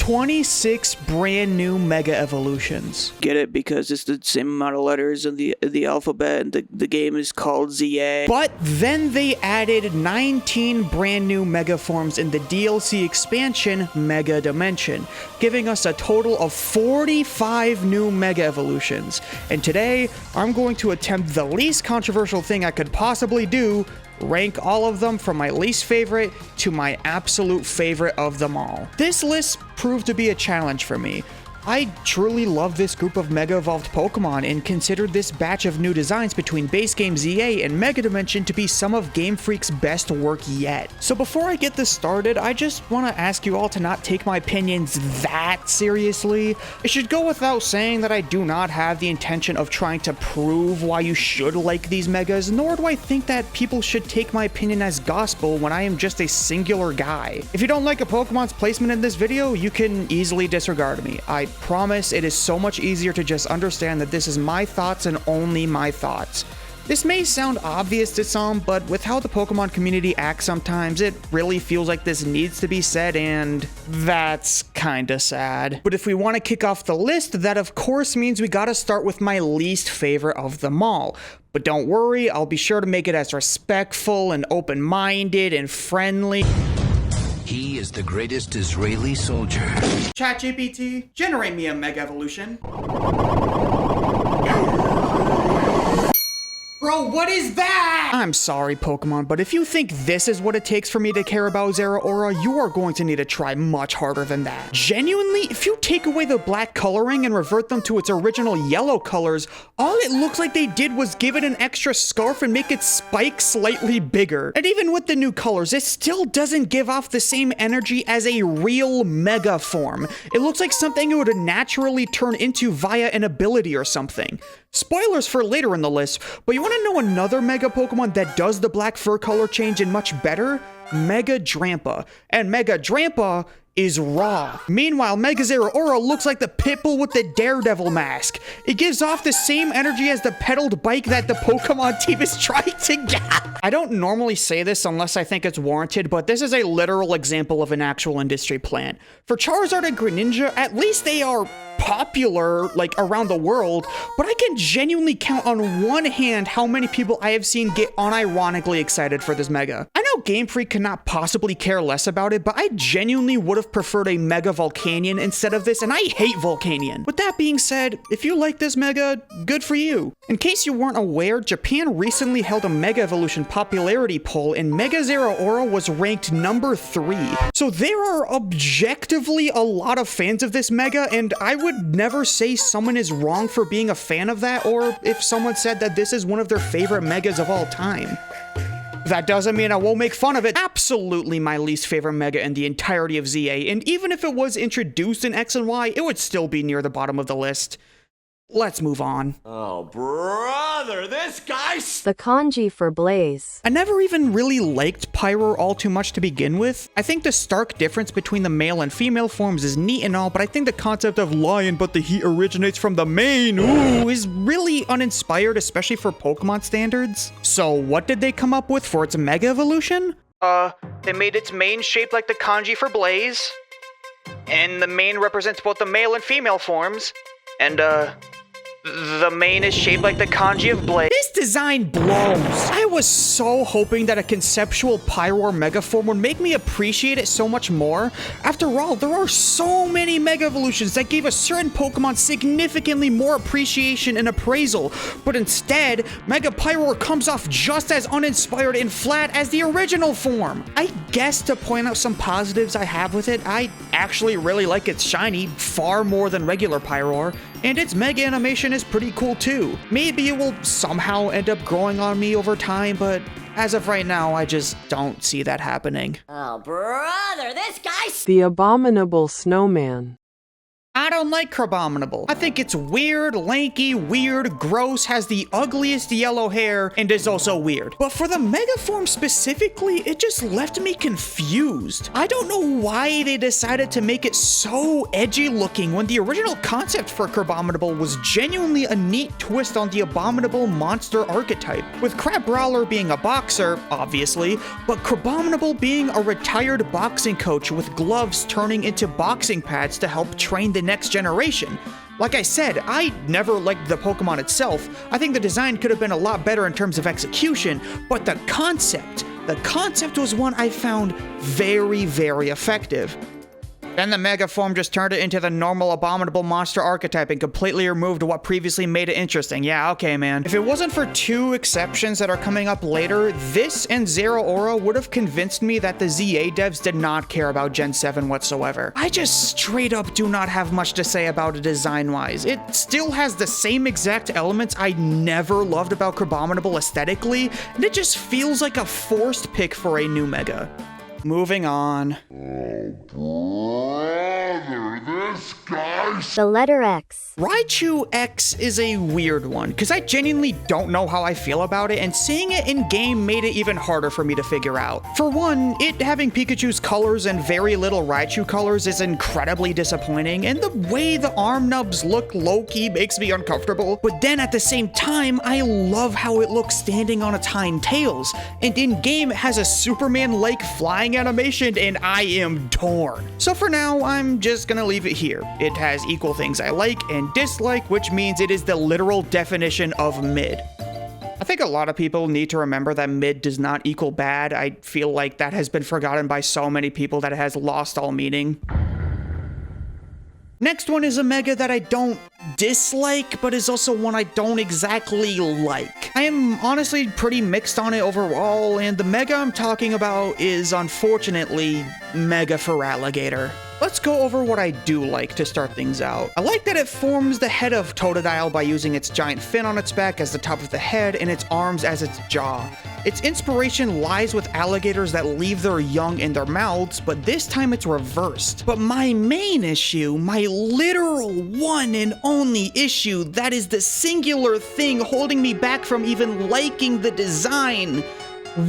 26 brand new Mega Evolutions. Get it? Because it's the same amount of letters in the alphabet, and the game is called ZA. But then they added 19 brand new Mega forms in the DLC expansion Mega Dimension, giving us a total of 45 new Mega Evolutions. And today, I'm going to attempt the least controversial thing I could possibly do: rank all of them from my least favorite to my absolute favorite of them all. This list proved to be a challenge for me. I truly love this group of Mega Evolved Pokemon and considered this batch of new designs between base game ZA and Mega Dimension to be some of Game Freak's best work yet. So before I get this started, I just want to ask you all to not take my opinions that seriously. It should go without saying that I do not have the intention of trying to prove why you should like these Megas, nor do I think that people should take my opinion as gospel when I am just a singular guy. If you don't like a Pokemon's placement in this video, you can easily disregard me. I promise it is so much easier to just understand that this is my thoughts and only my thoughts. This may sound obvious to some, but with how the Pokemon community acts sometimes, it really feels like this needs to be said, and that's kinda sad. But if we want to kick off the list, that of course means we gotta start with my least favorite of them all. But don't worry, I'll be sure to make it as respectful and open-minded and friendly. He is the greatest Israeli soldier. ChatGPT, generate me a Mega Evolution. Bro, what is that? I'm sorry, Pokemon, but if you think this is what it takes for me to care about Zeraora, you are going to need to try much harder than that. Genuinely, if you take away the black coloring and revert them to its original yellow colors, all it looks like they did was give it an extra scarf and make its spike slightly bigger. And even with the new colors, it still doesn't give off the same energy as a real Mega form. It looks like something it would naturally turn into via an ability or something. Spoilers for later in the list, but you want to know another Mega Pokemon that does the black fur color change and much better? Mega Drampa. And Mega Drampa is raw. Meanwhile, Mega Zeraora looks like the Pitbull with the Daredevil mask. It gives off the same energy as the pedaled bike that the Pokemon team is trying to get. I don't normally say this unless I think it's warranted, but this is a literal example of an actual industry plant. For Charizard and Greninja, at least they are popular, like, around the world, but I can genuinely count on one hand how many people I have seen get unironically excited for this Mega. I know Game Freak cannot possibly care less about it, but I genuinely would have preferred a Mega Volcanion instead of this, and I hate Volcanion. With that being said, if you like this Mega, good for you. In case you weren't aware, Japan recently held a Mega Evolution popularity poll, and Mega Zeraora was ranked number 3. So there are objectively a lot of fans of this Mega, and I would never say someone is wrong for being a fan of that, or if someone said that this is one of their favorite Megas of all time. That doesn't mean I won't make fun of it. Absolutely my least favorite Mega in the entirety of ZA, and even if it was introduced in X and Y, it would still be near the bottom of the list. Let's move on. Oh, brother, this guy's... The kanji for Blaze. I never even really liked Pyro all too much to begin with. I think the stark difference between the male and female forms is neat and all, but I think the concept of lion but the heat originates from the mane, ooh, is really uninspired, especially for Pokemon standards. So what did they come up with for its Mega Evolution? They made its mane shaped like the kanji for Blaze, and the mane represents both the male and female forms, and the mane is shaped like the kanji of Blaze. This design blows. I was so hoping that a conceptual Pyro or Mega form would make me appreciate it so much more. After all, there are so many Mega Evolutions that gave a certain Pokemon significantly more appreciation and appraisal, but instead, Mega Pyro comes off just as uninspired and flat as the original form. I guess to point out some positives I have with it, I actually really like its shiny far more than regular Pyro, and its Mega animation is pretty cool too. Maybe it will somehow end up growing on me over time, but as of right now, I just don't see that happening. Oh, brother, this guy's... The Abominable Snowman. I don't like Crabominable. I think it's weird, lanky, weird, gross, has the ugliest yellow hair, and is also weird. But for the Mega form specifically, it just left me confused. I don't know why they decided to make it so edgy looking when the original concept for Crabominable was genuinely a neat twist on the abominable monster archetype, with Crabrawler being a boxer, obviously, but Crabominable being a retired boxing coach with gloves turning into boxing pads to help train the next generation. Like I said, I never liked the Pokemon itself. I think the design could have been a lot better in terms of execution, but the concept was one I found very, very effective. Then the Mega form just turned it into the normal abominable monster archetype and completely removed what previously made it interesting. Yeah, okay, man. If it wasn't for two exceptions that are coming up later, this and Zeraora would have convinced me that the ZA devs did not care about Gen 7 whatsoever. I just straight up do not have much to say about it design-wise. It still has the same exact elements I never loved about Crabominable aesthetically, and it just feels like a forced pick for a new Mega. Moving on. The letter X. Raichu X is a weird one, because I genuinely don't know how I feel about it, and seeing it in game made it even harder for me to figure out. For one, it having Pikachu's colors and very little Raichu colors is incredibly disappointing, and the way the arm nubs look low-key makes me uncomfortable. But then at the same time, I love how it looks standing on its hind tails, and in game it has a Superman-like flying animation, and I am torn. So for now, I'm just gonna leave it here. It has equal things I like and dislike, which means it is the literal definition of mid. I think a lot of people need to remember that mid does not equal bad. I feel like that has been forgotten by so many people that it has lost all meaning. Next one is a Mega that I don't dislike, but is also one I don't exactly like. I am honestly pretty mixed on it overall, and the Mega I'm talking about is unfortunately Mega Feraligatr. Let's go over what I do like to start things out. I like that it forms the head of Totodile by using its giant fin on its back as the top of the head and its arms as its jaw. Its inspiration lies with alligators that leave their young in their mouths, but this time it's reversed. But my main issue, my literal one and only issue, that is the singular thing holding me back from even liking the design.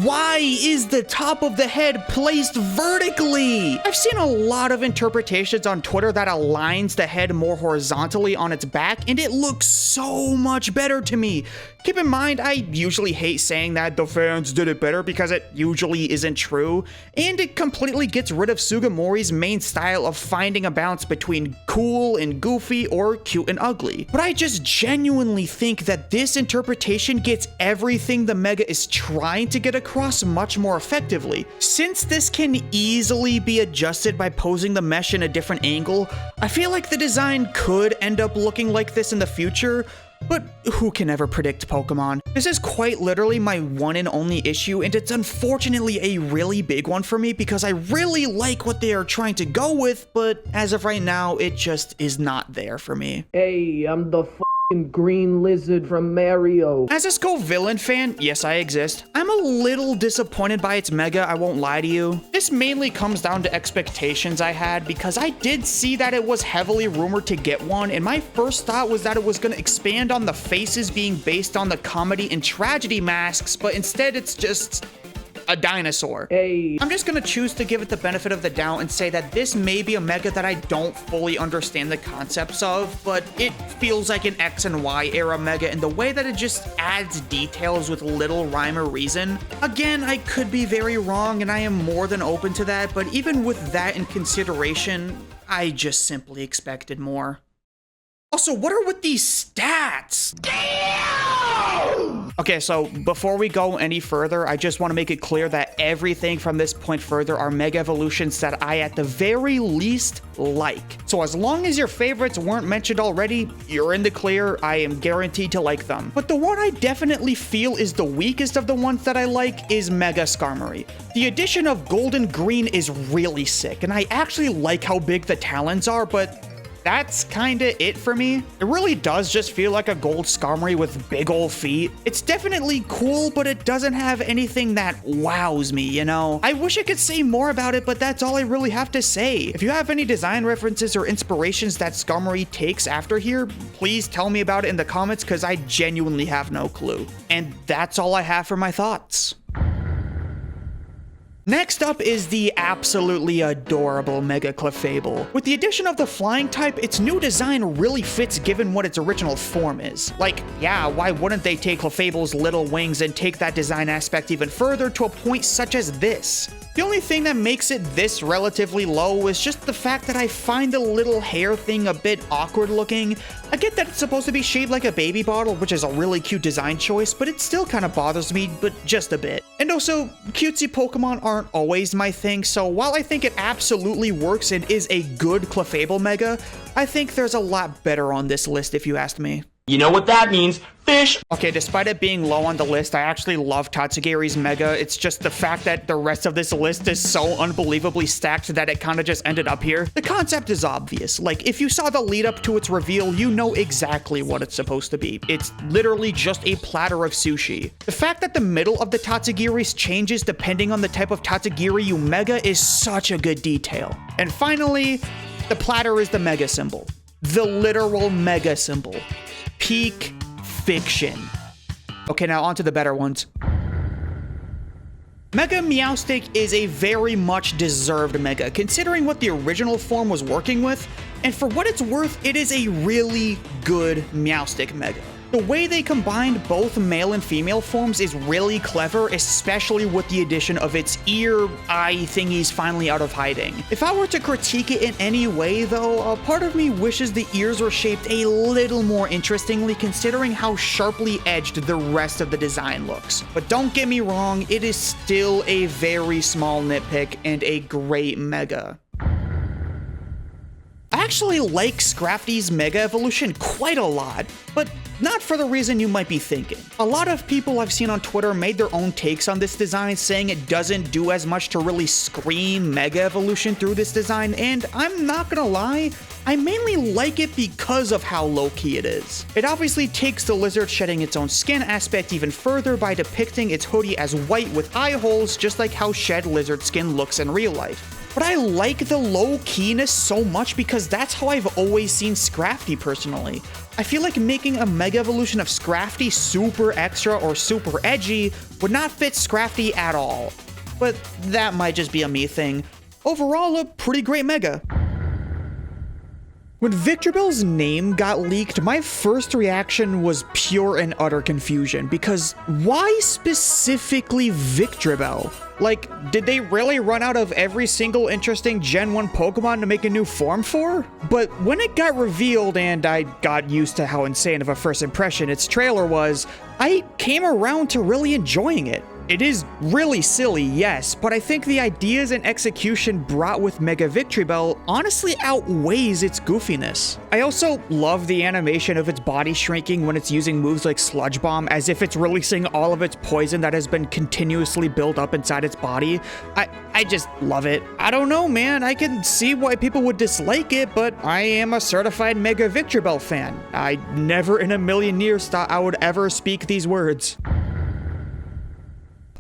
Why is the top of the head placed vertically? I've seen a lot of interpretations on Twitter that aligns the head more horizontally on its back, and it looks so much better to me. Keep in mind, I usually hate saying that the fans did it better because it usually isn't true, and it completely gets rid of Sugimori's main style of finding a balance between cool and goofy or cute and ugly. But I just genuinely think that this interpretation gets everything the Mega is trying to get across much more effectively. Since this can easily be adjusted by posing the mesh in a different angle, I feel like the design could end up looking like this in the future, but who can ever predict Pokemon? This is quite literally my one and only issue, and it's unfortunately a really big one for me because I really like what they are trying to go with, but as of right now, it just is not there for me. Hey, I'm the green lizard from Mario. As a Skull Villain fan, yes, I exist. I'm a little disappointed by its Mega, I won't lie to you. This mainly comes down to expectations I had because I did see that it was heavily rumored to get one, and my first thought was that it was going to expand on the faces being based on the comedy and tragedy masks, but instead it's just a dinosaur. Hey. I'm just gonna choose to give it the benefit of the doubt and say that this may be a Mega that I don't fully understand the concepts of, but it feels like an X and Y era Mega in the way that it just adds details with little rhyme or reason. Again, I could be very wrong and I am more than open to that, but even with that in consideration, I just simply expected more. Also, what are with these stats? Damn! Okay, so before we go any further, I just want to make it clear that everything from this point further are Mega Evolutions that I at the very least like. So as long as your favorites weren't mentioned already, you're in the clear. I am guaranteed to like them. But the one I definitely feel is the weakest of the ones that I like is Mega Skarmory. The addition of Golden Green is really sick, and I actually like how big the talons are, but that's kinda it for me. It really does just feel like a gold Skarmory with big ol' feet. It's definitely cool, but it doesn't have anything that wows me, you know? I wish I could say more about it, but that's all I really have to say. If you have any design references or inspirations that Skarmory takes after here, please tell me about it in the comments, because I genuinely have no clue. And that's all I have for my thoughts. Next up is the absolutely adorable Mega Clefable. With the addition of the flying type, its new design really fits given what its original form is. Like, yeah, why wouldn't they take Clefable's little wings and take that design aspect even further to a point such as this? The only thing that makes it this relatively low is just the fact that I find the little hair thing a bit awkward looking. I get that it's supposed to be shaped like a baby bottle, which is a really cute design choice, but it still kind of bothers me, but just a bit. And also, cutesy Pokemon aren't always my thing, so while I think it absolutely works and is a good Clefable Mega, I think there's a lot better on this list if you asked me. You know what that means? Fish! Okay, despite it being low on the list, I actually love Tatsugiri's Mega. It's just the fact that the rest of this list is so unbelievably stacked that it kind of just ended up here. The concept is obvious. Like, if you saw the lead up to its reveal, you know exactly what it's supposed to be. It's literally just a platter of sushi. The fact that the middle of the Tatsugiris changes depending on the type of Tatsugiri you Mega is such a good detail. And finally, the platter is the Mega symbol. The literal Mega symbol. Peak fiction. Okay, now on to the better ones. Mega Meowstic is a very much deserved Mega, considering what the original form was working with, and for what it's worth, it is a really good Meowstic Mega. The way they combined both male and female forms is really clever, especially with the addition of its eye thingies finally out of hiding. If I were to critique it in any way though, a part of me wishes the ears were shaped a little more interestingly considering how sharply edged the rest of the design looks. But don't get me wrong, it is still a very small nitpick and a great Mega. I actually like Scrafty's Mega Evolution quite a lot, but not for the reason you might be thinking. A lot of people I've seen on Twitter made their own takes on this design, saying it doesn't do as much to really scream Mega Evolution through this design, and I'm not gonna lie, I mainly like it because of how low-key it is. It obviously takes the lizard shedding its own skin aspect even further by depicting its hoodie as white with eye holes, just like how shed lizard skin looks in real life. But I like the low-keyness so much because that's how I've always seen Scrafty personally. I feel like making a Mega Evolution of Scrafty super extra or super edgy would not fit Scrafty at all. But that might just be a me thing. Overall, a pretty great Mega. When Victorbell's name got leaked, my first reaction was pure and utter confusion, because why specifically Victorbell? Like, did they really run out of every single interesting Gen 1 Pokemon to make a new form for? But when it got revealed and I got used to how insane of a first impression its trailer was, I came around to really enjoying it. It is really silly, yes, but I think the ideas and execution brought with Mega Victreebel honestly outweighs its goofiness. I also love the animation of its body shrinking when it's using moves like Sludge Bomb, as if it's releasing all of its poison that has been continuously built up inside its body. I just love it. I don't know, man, I can see why people would dislike it, but I am a certified Mega Victreebel fan. I never in a million years thought I would ever speak these words.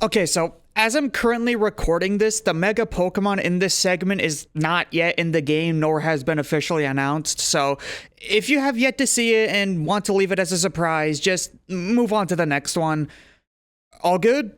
Okay, so as I'm currently recording this, the Mega Pokemon in this segment is not yet in the game, nor has been officially announced, so if you have yet to see it and want to leave it as a surprise, just move on to the next one. All good?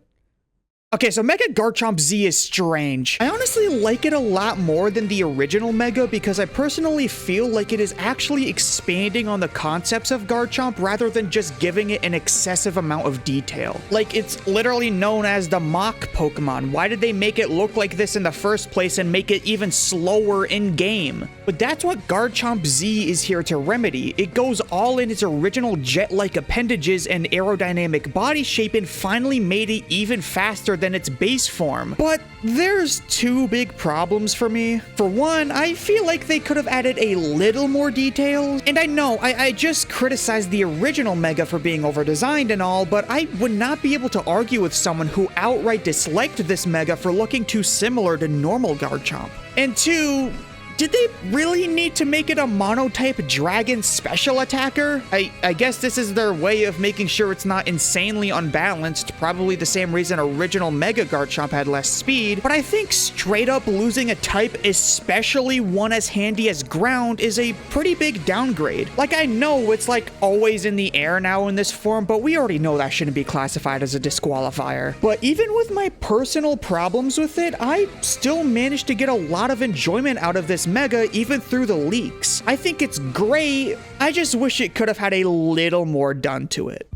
Okay, so Mega Garchomp Z is strange. I honestly like it a lot more than the original Mega because I personally feel like it is actually expanding on the concepts of Garchomp rather than just giving it an excessive amount of detail. Like, it's literally known as the mock Pokemon. Why did they make it look like this in the first place and make it even slower in-game? But that's what Garchomp Z is here to remedy. It goes all in its original jet-like appendages and aerodynamic body shape and finally made it even faster than its base form. But there's two big problems for me. For one, I feel like they could have added a little more detail. And I know, I just criticized the original Mega for being over-designed and all, but I would not be able to argue with someone who outright disliked this Mega for looking too similar to normal Garchomp. And two, did they really need to make it a monotype dragon special attacker? I guess this is their way of making sure it's not insanely unbalanced, probably the same reason original Mega Garchomp had less speed, but I think straight up losing a type, especially one as handy as ground, is a pretty big downgrade. Like, I know it's like always in the air now in this form, but we already know that shouldn't be classified as a disqualifier. But even with my personal problems with it, I still managed to get a lot of enjoyment out of this Mega even through the leaks. I think it's great, I just wish it could have had a little more done to it.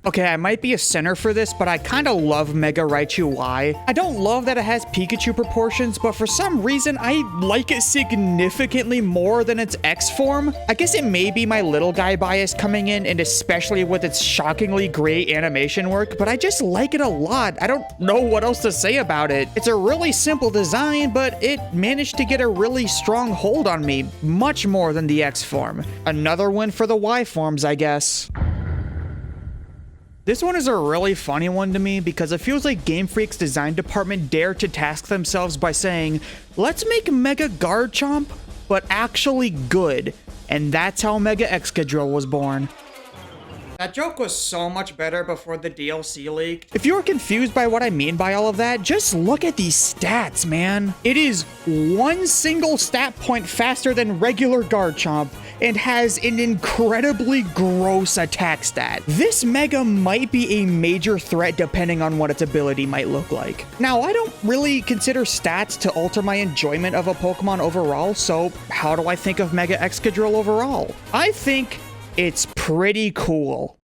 Okay, I might be a sinner for this, but I kind of love Mega Raichu Y. I don't love that it has Pikachu proportions, but for some reason, I like it significantly more than its X form. I guess it may be my little guy bias coming in, and especially with its shockingly great animation work, but I just like it a lot. I don't know what else to say about it. It's a really simple design, but it managed to get a really strong hold on me, much more than the X form. Another win for the Y forms, I guess. This one is a really funny one to me because it feels like Game Freak's design department dared to task themselves by saying, let's make Mega Garchomp, but actually good. And that's how Mega Excadrill was born. That joke was so much better before the DLC leak. If you're confused by what I mean by all of that, just look at these stats, man. It is one single stat point faster than regular Garchomp and has an incredibly gross attack stat. This Mega might be a major threat depending on what its ability might look like. Now, I don't really consider stats to alter my enjoyment of a Pokemon overall, so how do I think of Mega Excadrill overall? I think it's pretty cool.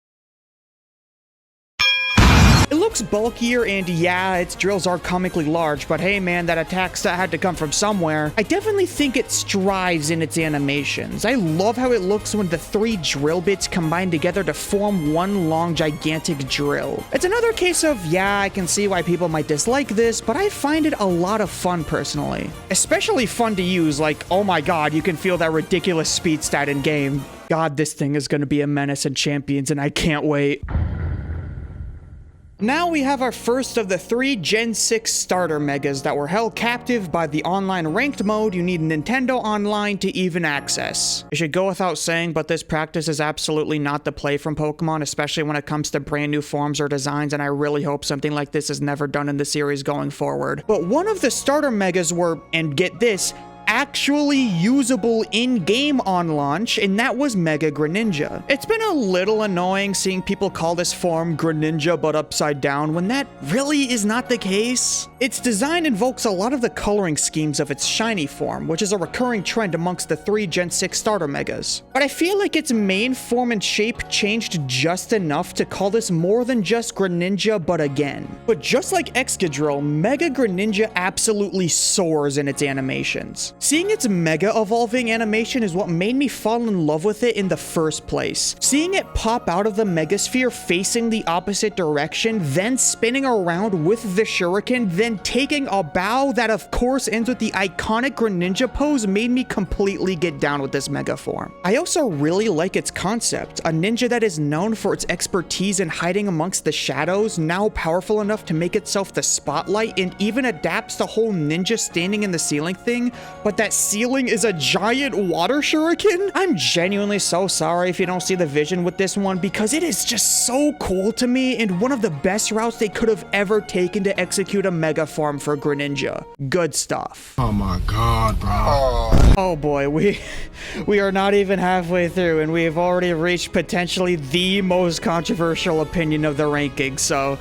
It looks bulkier, and yeah, its drills are comically large, but hey man, that attack stat had to come from somewhere. I definitely think it strives in its animations. I love how it looks when the 3 drill bits combine together to form one long gigantic drill. It's another case of, yeah, I can see why people might dislike this, but I find it a lot of fun personally. Especially fun to use, like, oh my god, you can feel that ridiculous speed stat in game. God, this thing is gonna be a menace in Champions, and I can't wait. Now we have our first of the 3 Gen 6 starter megas that were held captive by the online ranked mode you need Nintendo Online to even access. It should go without saying, but this practice is absolutely not the play from Pokemon, especially when it comes to brand new forms or designs, and I really hope something like this is never done in the series going forward. But one of the starter megas were, and get this, actually usable in-game on launch, and that was Mega Greninja. It's been a little annoying seeing people call this form Greninja but upside down when that really is not the case. Its design invokes a lot of the coloring schemes of its shiny form, which is a recurring trend amongst the 3 Gen 6 starter megas. But I feel like its main form and shape changed just enough to call this more than just Greninja but again. But just like Excadrill, Mega Greninja absolutely soars in its animations. Seeing its mega evolving animation is what made me fall in love with it in the first place. Seeing it pop out of the megasphere facing the opposite direction, then spinning around with the shuriken, then taking a bow that of course ends with the iconic Greninja pose made me completely get down with this mega form. I also really like its concept, a ninja that is known for its expertise in hiding amongst the shadows, now powerful enough to make itself the spotlight and even adapts the whole ninja standing in the ceiling thing, but that ceiling is a giant water shuriken? I'm genuinely so sorry if you don't see the vision with this one because it is just so cool to me and one of the best routes they could have ever taken to execute a mega form for Greninja. Good stuff. Oh my god, bro. Oh boy, we are not even halfway through and we have already reached potentially the most controversial opinion of the ranking, so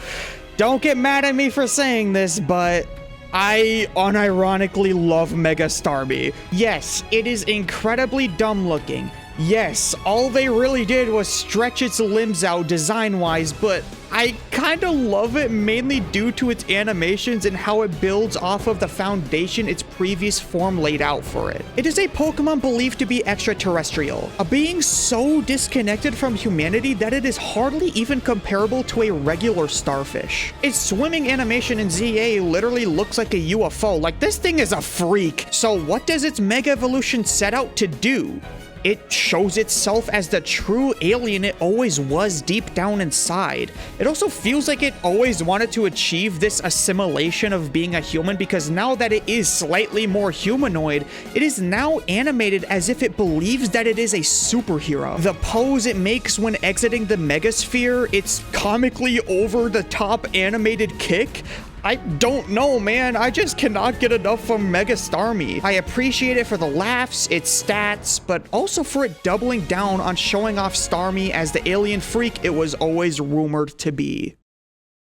don't get mad at me for saying this, but I unironically love Mega Starmie. Yes, it is incredibly dumb looking. Yes, all they really did was stretch its limbs out design-wise, but I kinda love it mainly due to its animations and how it builds off of the foundation its previous form laid out for it. It is a Pokemon believed to be extraterrestrial, a being so disconnected from humanity that it is hardly even comparable to a regular starfish. Its swimming animation in ZA literally looks like a UFO, like this thing is a freak. So what does its Mega Evolution set out to do? it shows itself as the true alien it always was deep down inside. It also feels like it always wanted to achieve this assimilation of being a human, because now that it is slightly more humanoid, it is now animated as if it believes that it is a superhero. The pose it makes when exiting the megasphere, its comically over-the-top animated kick, I don't know, man. I just cannot get enough from Mega Starmie. I appreciate it for the laughs, its stats, but also for it doubling down on showing off Starmie as the alien freak it was always rumored to be.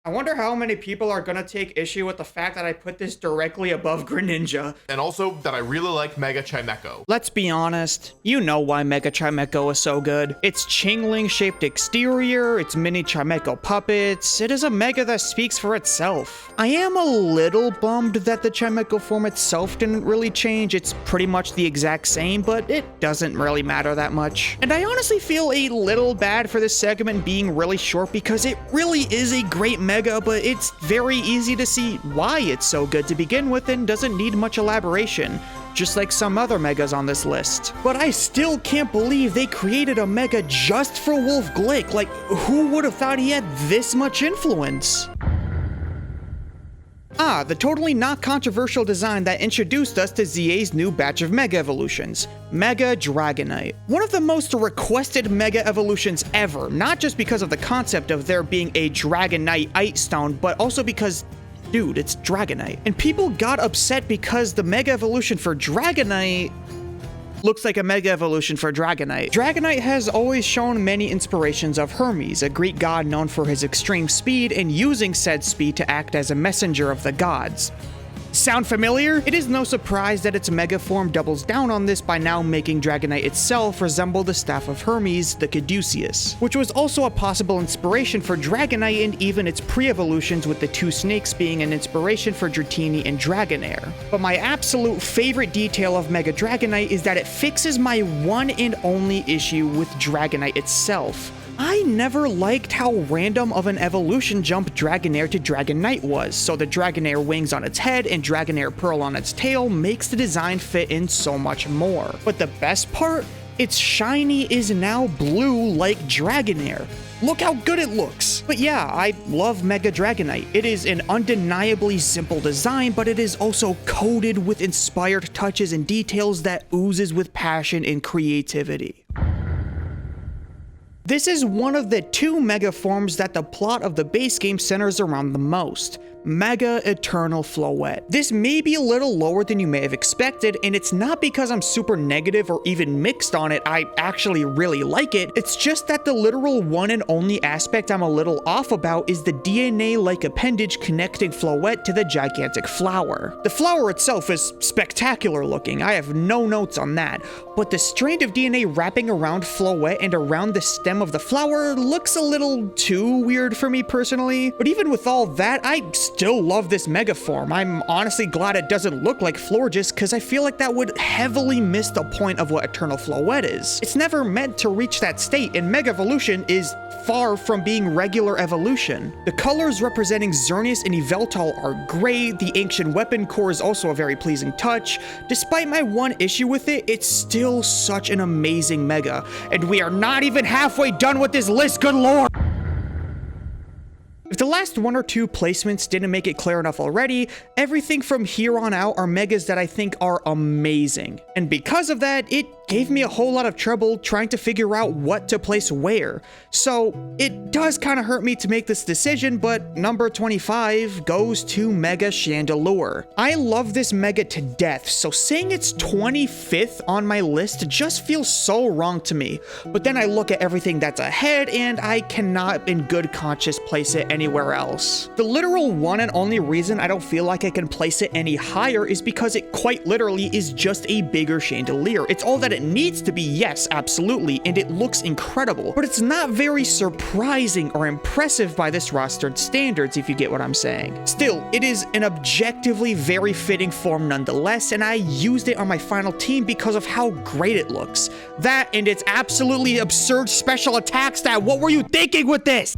I wonder how many people are gonna take issue with the fact that I put this directly above Greninja. And also that I really like Mega Chimecho. Let's be honest, you know why Mega Chimecho is so good. Its Chingling-shaped exterior, its mini Chimecho puppets, it is a Mega that speaks for itself. I am a little bummed that the Chimecho form itself didn't really change. It's pretty much the exact same, but it doesn't really matter that much. And I honestly feel a little bad for this segment being really short, because it really is a great Mega, but it's very easy to see why it's so good to begin with and doesn't need much elaboration, just like some other Megas on this list. But I still can't believe they created a Mega just for Wolf Glick. Like, who would have thought he had this much influence? The totally not controversial design that introduced us to ZA's new batch of Mega Evolutions, Mega Dragonite. One of the most requested Mega Evolutions ever, not just because of the concept of there being a Dragonite Ice Stone, but also because, dude, it's Dragonite. And people got upset because the Mega Evolution for Dragonite looks like a Mega Evolution for Dragonite. Dragonite has always shown many inspirations of Hermes, a Greek god known for his extreme speed and using said speed to act as a messenger of the gods. Sound familiar? It is no surprise that its Mega form doubles down on this by now making Dragonite itself resemble the staff of Hermes, the Caduceus, which was also a possible inspiration for Dragonite and even its pre-evolutions, with the two snakes being an inspiration for Dratini and Dragonair. But my absolute favorite detail of Mega Dragonite is that it fixes my one and only issue with Dragonite itself. I never liked how random of an evolution jump Dragonair to Dragonite was, so the Dragonair wings on its head and Dragonair Pearl on its tail makes the design fit in so much more. But the best part? Its shiny is now blue like Dragonair. Look how good it looks! But yeah, I love Mega Dragonite. It is an undeniably simple design, but it is also coated with inspired touches and details that oozes with passion and creativity. This is one of the two Mega forms that the plot of the base game centers around the most. Mega Eternal Floette. This may be a little lower than you may have expected, and it's not because I'm super negative or even mixed on it. I actually really like it. It's just that the literal one and only aspect I'm a little off about is the DNA-like appendage connecting Floette to the gigantic flower. The flower itself is spectacular looking, I have no notes on that, but the strand of DNA wrapping around Floette and around the stem of the flower looks a little too weird for me personally. But even with all that, I still love this Mega form. I'm honestly glad it doesn't look like Florges, because I feel like that would heavily miss the point of what Eternal Floette is. It's never meant to reach that state, and Mega Evolution is far from being regular evolution. The colors representing Xerneas and Yveltal are great. The Ancient Weapon Core is also a very pleasing touch. Despite my one issue with it, it's still such an amazing Mega. And we are not even halfway done with this list, good lord! If the last one or two placements didn't make it clear enough already, everything from here on out are Megas that I think are amazing. And because of that, it gave me a whole lot of trouble trying to figure out what to place where. So it does kind of hurt me to make this decision, but number 25 goes to Mega Chandelure. I love this Mega to death, so saying it's 25th on my list just feels so wrong to me. But then I look at everything that's ahead and I cannot in good conscience place it anywhere else. The literal one and only reason I don't feel like I can place it any higher is because it quite literally is just a bigger chandelier. It's all that it needs to be, yes, absolutely, and it looks incredible, but it's not very surprising or impressive by this rostered standards, if you get what I'm saying. Still, it is an objectively very fitting form nonetheless, and I used it on my final team because of how great it looks. That and its absolutely absurd special attack stat. What were you thinking with this?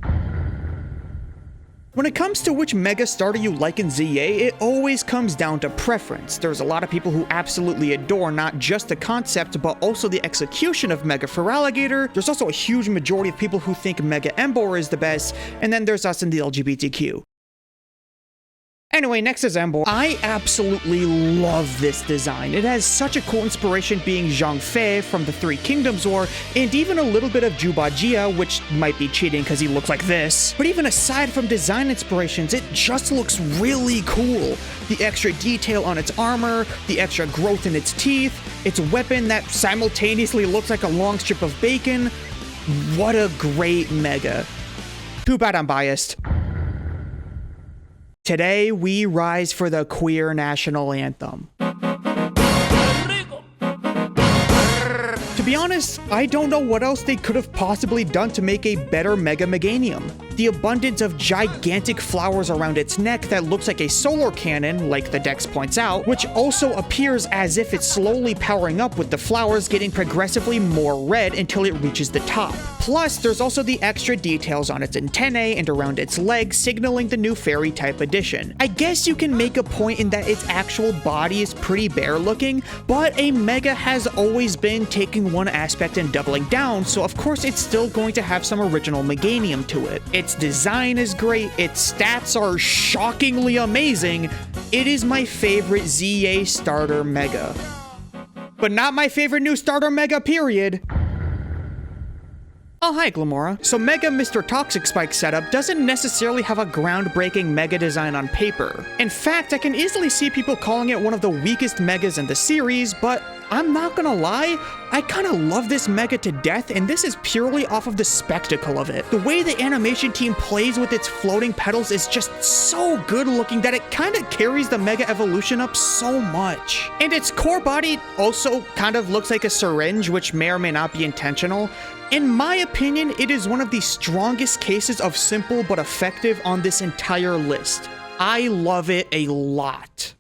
When it comes to which Mega starter you like in ZA, it always comes down to preference. There's a lot of people who absolutely adore not just the concept, but also the execution of Mega Feraligatr. There's also a huge majority of people who think Mega Emboar is the best, and then there's us in the LGBTQ. Anyway, next is Emboar. I absolutely love this design. It has such a cool inspiration being Zhang Fei from the Three Kingdoms War, and even a little bit of Juba Jia, which might be cheating because he looks like this. But even aside from design inspirations, it just looks really cool. The extra detail on its armor, the extra growth in its teeth, its weapon that simultaneously looks like a long strip of bacon. What a great Mega. Too bad I'm biased. Today, we rise for the queer national anthem. To be honest, I don't know what else they could have possibly done to make a better Mega Meganium. The abundance of gigantic flowers around its neck that looks like a solar cannon, like the Dex points out, which also appears as if it's slowly powering up with the flowers getting progressively more red until it reaches the top. Plus, there's also the extra details on its antennae and around its legs, signaling the new fairy type addition. I guess you can make a point in that its actual body is pretty bare looking, but a Mega has always been taking one aspect and doubling down, so of course it's still going to have some original Meganium to it. Its design is great, its stats are shockingly amazing. It is my favorite ZA starter Mega. But not my favorite new starter Mega, period. Oh, hi, Glamora. So Mega Mr. Toxic Spike setup doesn't necessarily have a groundbreaking Mega design on paper. In fact, I can easily see people calling it one of the weakest Megas in the series, but I'm not gonna lie, I kinda love this Mega to death, and this is purely off of the spectacle of it. The way the animation team plays with its floating petals is just so good looking that it kinda carries the Mega evolution up so much. And its core body also kind of looks like a syringe, which may or may not be intentional. In my opinion, it is one of the strongest cases of simple but effective on this entire list. I love it a lot.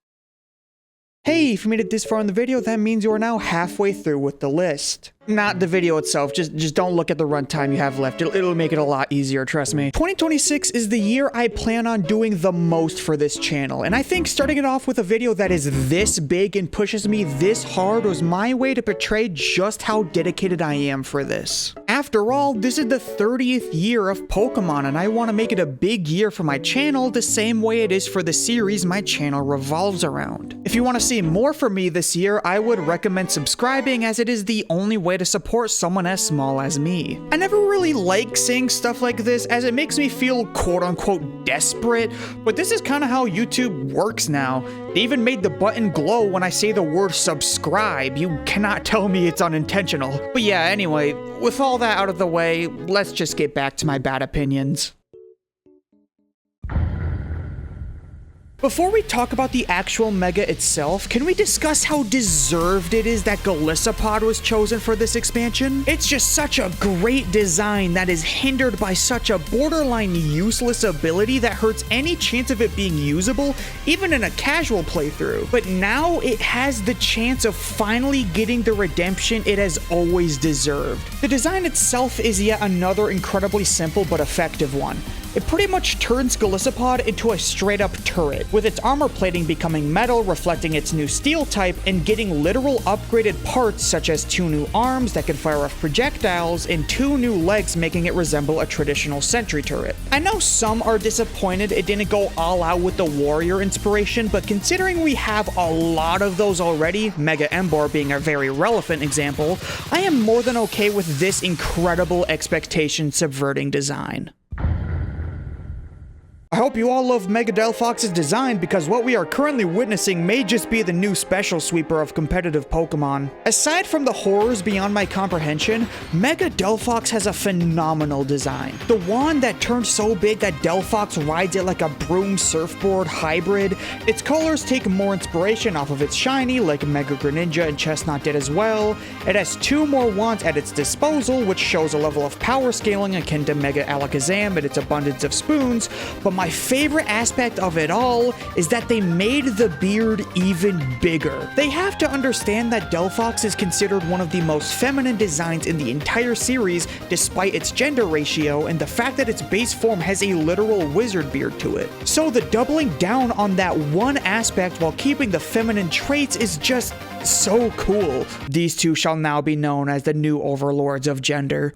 Hey, if you made it this far in the video, that means you are now halfway through with the list. Not the video itself, just don't look at the runtime you have left. It'll make it a lot easier, trust me. 2026 is the year I plan on doing the most for this channel, and I think starting it off with a video that is this big and pushes me this hard was my way to portray just how dedicated I am for this. After all, this is the 30th year of Pokemon, and I want to make it a big year for my channel the same way it is for the series my channel revolves around. If you want to see more from me this year, I would recommend subscribing, as it is the only way to support someone as small as me. I never really like saying stuff like this, as it makes me feel quote-unquote desperate, but this is kind of how YouTube works now. They even made the button glow when I say the word subscribe. You cannot tell me it's unintentional. But yeah, anyway, with all that out of the way, let's just get back to my bad opinions. Before we talk about the actual Mega itself, can we discuss how deserved it is that Golisopod was chosen for this expansion? It's just such a great design that is hindered by such a borderline useless ability that hurts any chance of it being usable, even in a casual playthrough. But now it has the chance of finally getting the redemption it has always deserved. The design itself is yet another incredibly simple but effective one. It pretty much turns Golisopod into a straight-up turret, with its armor plating becoming metal, reflecting its new steel type, and getting literal upgraded parts such as 2 new arms that can fire off projectiles, and 2 new legs, making it resemble a traditional sentry turret. I know some are disappointed it didn't go all out with the warrior inspiration, but considering we have a lot of those already, Mega Emboar being a very relevant example, I am more than okay with this incredible expectation-subverting design. I hope you all love Mega Delphox's design, because what we are currently witnessing may just be the new special sweeper of competitive Pokemon. Aside from the horrors beyond my comprehension, Mega Delphox has a phenomenal design. The wand that turns so big that Delphox rides it like a broom surfboard hybrid. Its colors take more inspiration off of its shiny, like Mega Greninja and Chestnut did as well. It has 2 more wands at its disposal, which shows a level of power scaling akin to Mega Alakazam and its abundance of spoons, but my favorite aspect of it all is that they made the beard even bigger. They have to understand that Delphox is considered one of the most feminine designs in the entire series despite its gender ratio and the fact that its base form has a literal wizard beard to it. So the doubling down on that one aspect while keeping the feminine traits is just so cool. These two shall now be known as the new overlords of gender.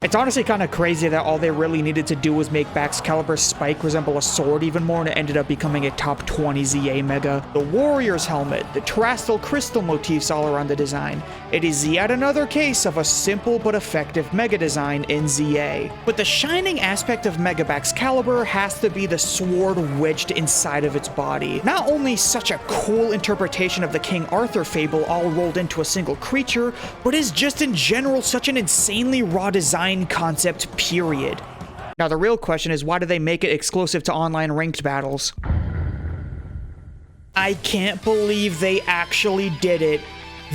It's honestly kind of crazy that all they really needed to do was make Baxcalibur's spike resemble a sword even more, and it ended up becoming a top 20 ZA Mega. The Warrior's helmet, the terrestrial crystal motifs all around the design. It is yet another case of a simple but effective Mega design in ZA. But the shining aspect of Mega Baxcalibur has to be the sword wedged inside of its body. Not only such a cool interpretation of the King Arthur fable all rolled into a single creature, but is just in general such an insanely raw design concept, period. Now the real question is, why do they make it exclusive to online ranked battles? I can't believe they actually did it.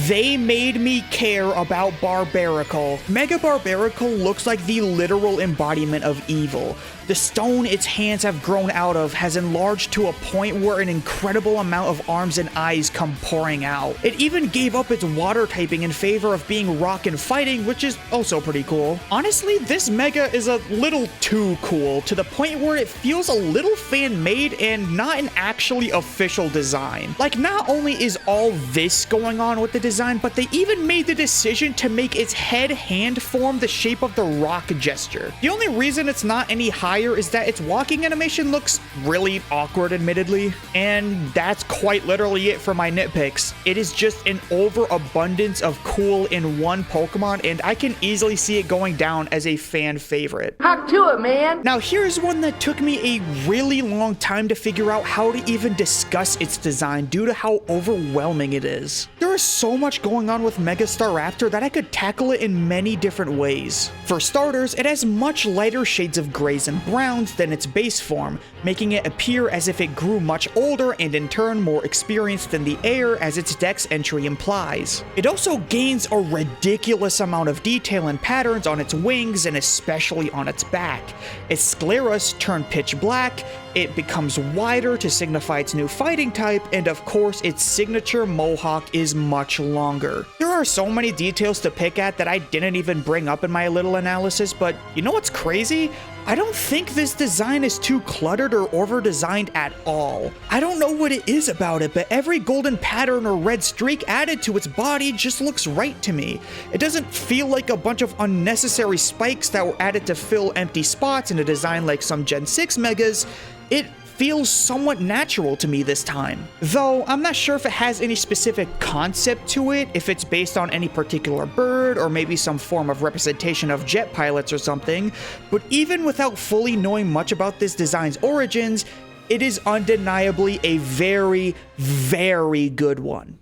They made me care about Barbarical. Mega Barbarical looks like the literal embodiment of evil. The stone its hands have grown out of has enlarged to a point where an incredible amount of arms and eyes come pouring out. It even gave up its water typing in favor of being rock and fighting, which is also pretty cool. Honestly, this Mega is a little too cool, to the point where it feels a little fan-made and not an actually official design. Like, not only is all this going on with the design, but they even made the decision to make its hand form the shape of the rock gesture. The only reason it's not any higher is that its walking animation looks really awkward, admittedly, and that's quite literally it for my nitpicks. It is just an overabundance of cool in one Pokemon, and I can easily see it going down as a fan favorite. Hop to it, man! Now here's one that took me a really long time to figure out how to even discuss its design due to how overwhelming it is. There is so much going on with Mega Staraptor that I could tackle it in many different ways. For starters, it has much lighter shades of grays and browns than its base form, making it appear as if it grew much older and in turn more experienced than the heir, as its dex entry implies. It also gains a ridiculous amount of detail and patterns on its wings and especially on its back. Its scleras turn pitch black, it becomes wider to signify its new fighting type, and of course its signature mohawk is much longer. There are so many details to pick at that I didn't even bring up in my little analysis, but you know what's crazy? I don't think this design is too cluttered or over-designed at all. I don't know what it is about it, but every golden pattern or red streak added to its body just looks right to me. It doesn't feel like a bunch of unnecessary spikes that were added to fill empty spots in a design like some Gen 6 Megas. It feels somewhat natural to me this time. Though, I'm not sure if it has any specific concept to it, if it's based on any particular bird, or maybe some form of representation of jet pilots or something, but even without fully knowing much about this design's origins, it is undeniably a very, very good one.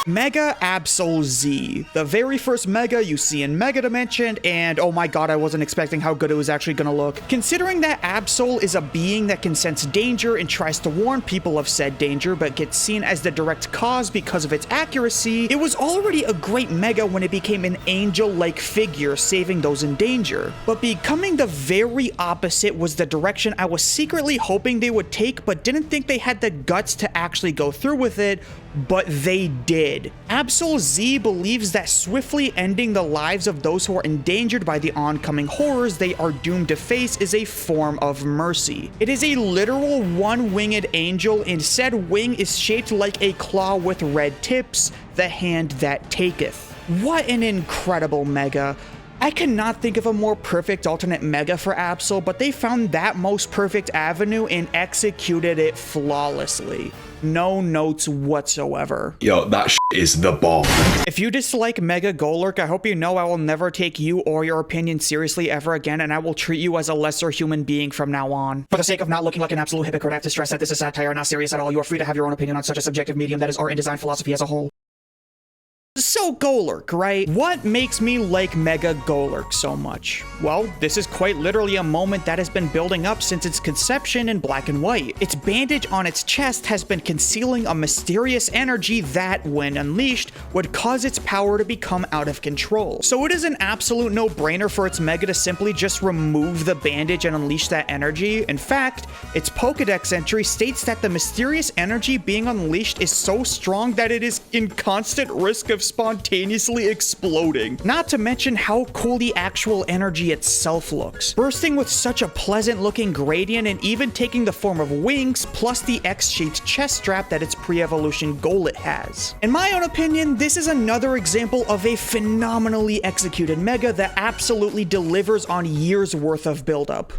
Mega Absol Z, the very first Mega you see in Mega Dimension, and oh my god, I wasn't expecting how good it was actually gonna look. Considering that Absol is a being that can sense danger and tries to warn people of said danger, but gets seen as the direct cause because of its accuracy, it was already a great Mega when it became an angel-like figure saving those in danger. But becoming the very opposite was the direction I was secretly hoping they would take, but didn't think they had the guts to actually go through with it, but they did. Absol Z believes that swiftly ending the lives of those who are endangered by the oncoming horrors they are doomed to face is a form of mercy. It is a literal one-winged angel, and said wing is shaped like a claw with red tips, the hand that taketh. What an incredible Mega. I cannot think of a more perfect alternate Mega for Absol, but they found that most perfect avenue and executed it flawlessly. No notes whatsoever. Yo, that is the bomb. If you dislike Mega Golurk, I hope you know I will never take you or your opinion seriously ever again, and I will treat you as a lesser human being from now on. For the sake of not looking like an absolute hypocrite, I have to stress that this is satire, not serious at all. You are free to have your own opinion on such a subjective medium that is art and design philosophy as a whole. So Golurk, right? What makes me like Mega Golurk so much? Well, this is quite literally a moment that has been building up since its conception in Black and White. Its bandage on its chest has been concealing a mysterious energy that, when unleashed, would cause its power to become out of control. So it is an absolute no-brainer for its Mega to simply just remove the bandage and unleash that energy. In fact, its Pokédex entry states that the mysterious energy being unleashed is so strong that it is in constant risk of spontaneously exploding. Not to mention how cool the actual energy itself looks, bursting with such a pleasant looking gradient and even taking the form of wings plus the X-shaped chest strap that its pre-evolution Golett has. In my own opinion, this is another example of a phenomenally executed Mega that absolutely delivers on years worth of buildup.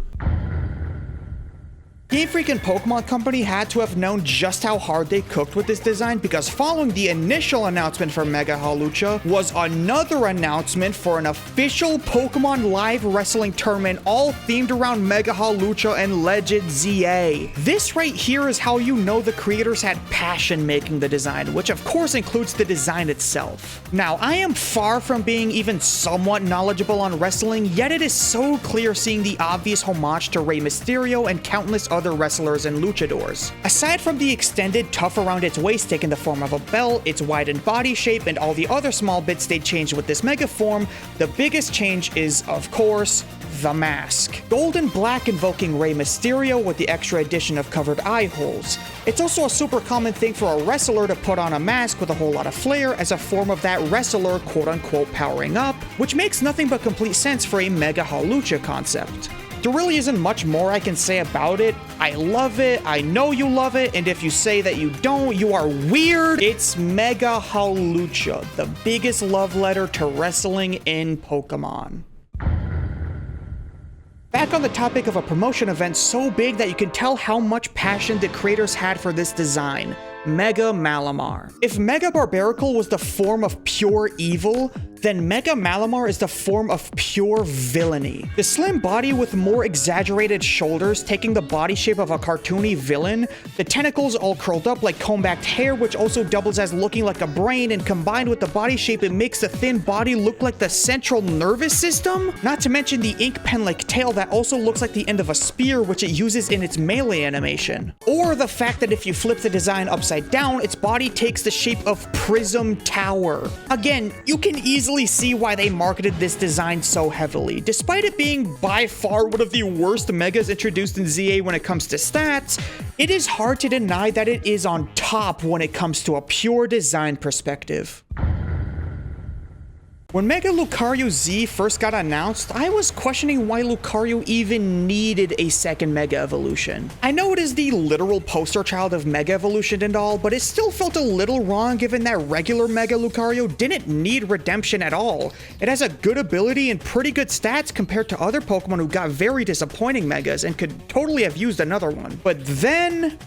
Game Freak and Pokemon Company had to have known just how hard they cooked with this design, because following the initial announcement for Mega Hawlucha was another announcement for an official Pokemon live wrestling tournament all themed around Mega Hawlucha and Legend ZA. This right here is how you know the creators had passion making the design, which of course includes the design itself. Now, I am far from being even somewhat knowledgeable on wrestling, yet it is so clear seeing the obvious homage to Rey Mysterio and countless other wrestlers and luchadors. Aside from the extended tuft around its waist taking the form of a belt, its widened body shape, and all the other small bits they changed with this Mega form, the biggest change is, of course, the mask. Gold and black invoking Rey Mysterio with the extra addition of covered eye holes. It's also a super common thing for a wrestler to put on a mask with a whole lot of flair as a form of that wrestler quote-unquote powering up, which makes nothing but complete sense for a Mega Hawlucha concept. There really isn't much more I can say about it. I love it, I know you love it, and if you say that you don't, you are weird. It's Mega Hawlucha, the biggest love letter to wrestling in Pokemon. Back on the topic of a promotion event so big that you can tell how much passion the creators had for this design, Mega Malamar. If Mega Barbaracle was the form of pure evil, then Mega Malamar is the form of pure villainy. The slim body with more exaggerated shoulders taking the body shape of a cartoony villain, the tentacles all curled up like comb-backed hair which also doubles as looking like a brain, and combined with the body shape it makes the thin body look like the central nervous system? Not to mention the ink pen-like tail that also looks like the end of a spear which it uses in its melee animation. Or the fact that if you flip the design upside down, its body takes the shape of Prism Tower. Again, you can easily see why they marketed this design so heavily. Despite it being by far one of the worst Megas introduced in ZA when it comes to stats, it is hard to deny that it is on top when it comes to a pure design perspective. When Mega Lucario Z first got announced, I was questioning why Lucario even needed a second Mega Evolution. I know it is the literal poster child of Mega Evolution and all, but it still felt a little wrong given that regular Mega Lucario didn't need redemption at all. It has a good ability and pretty good stats compared to other Pokemon who got very disappointing Megas and could totally have used another one. But then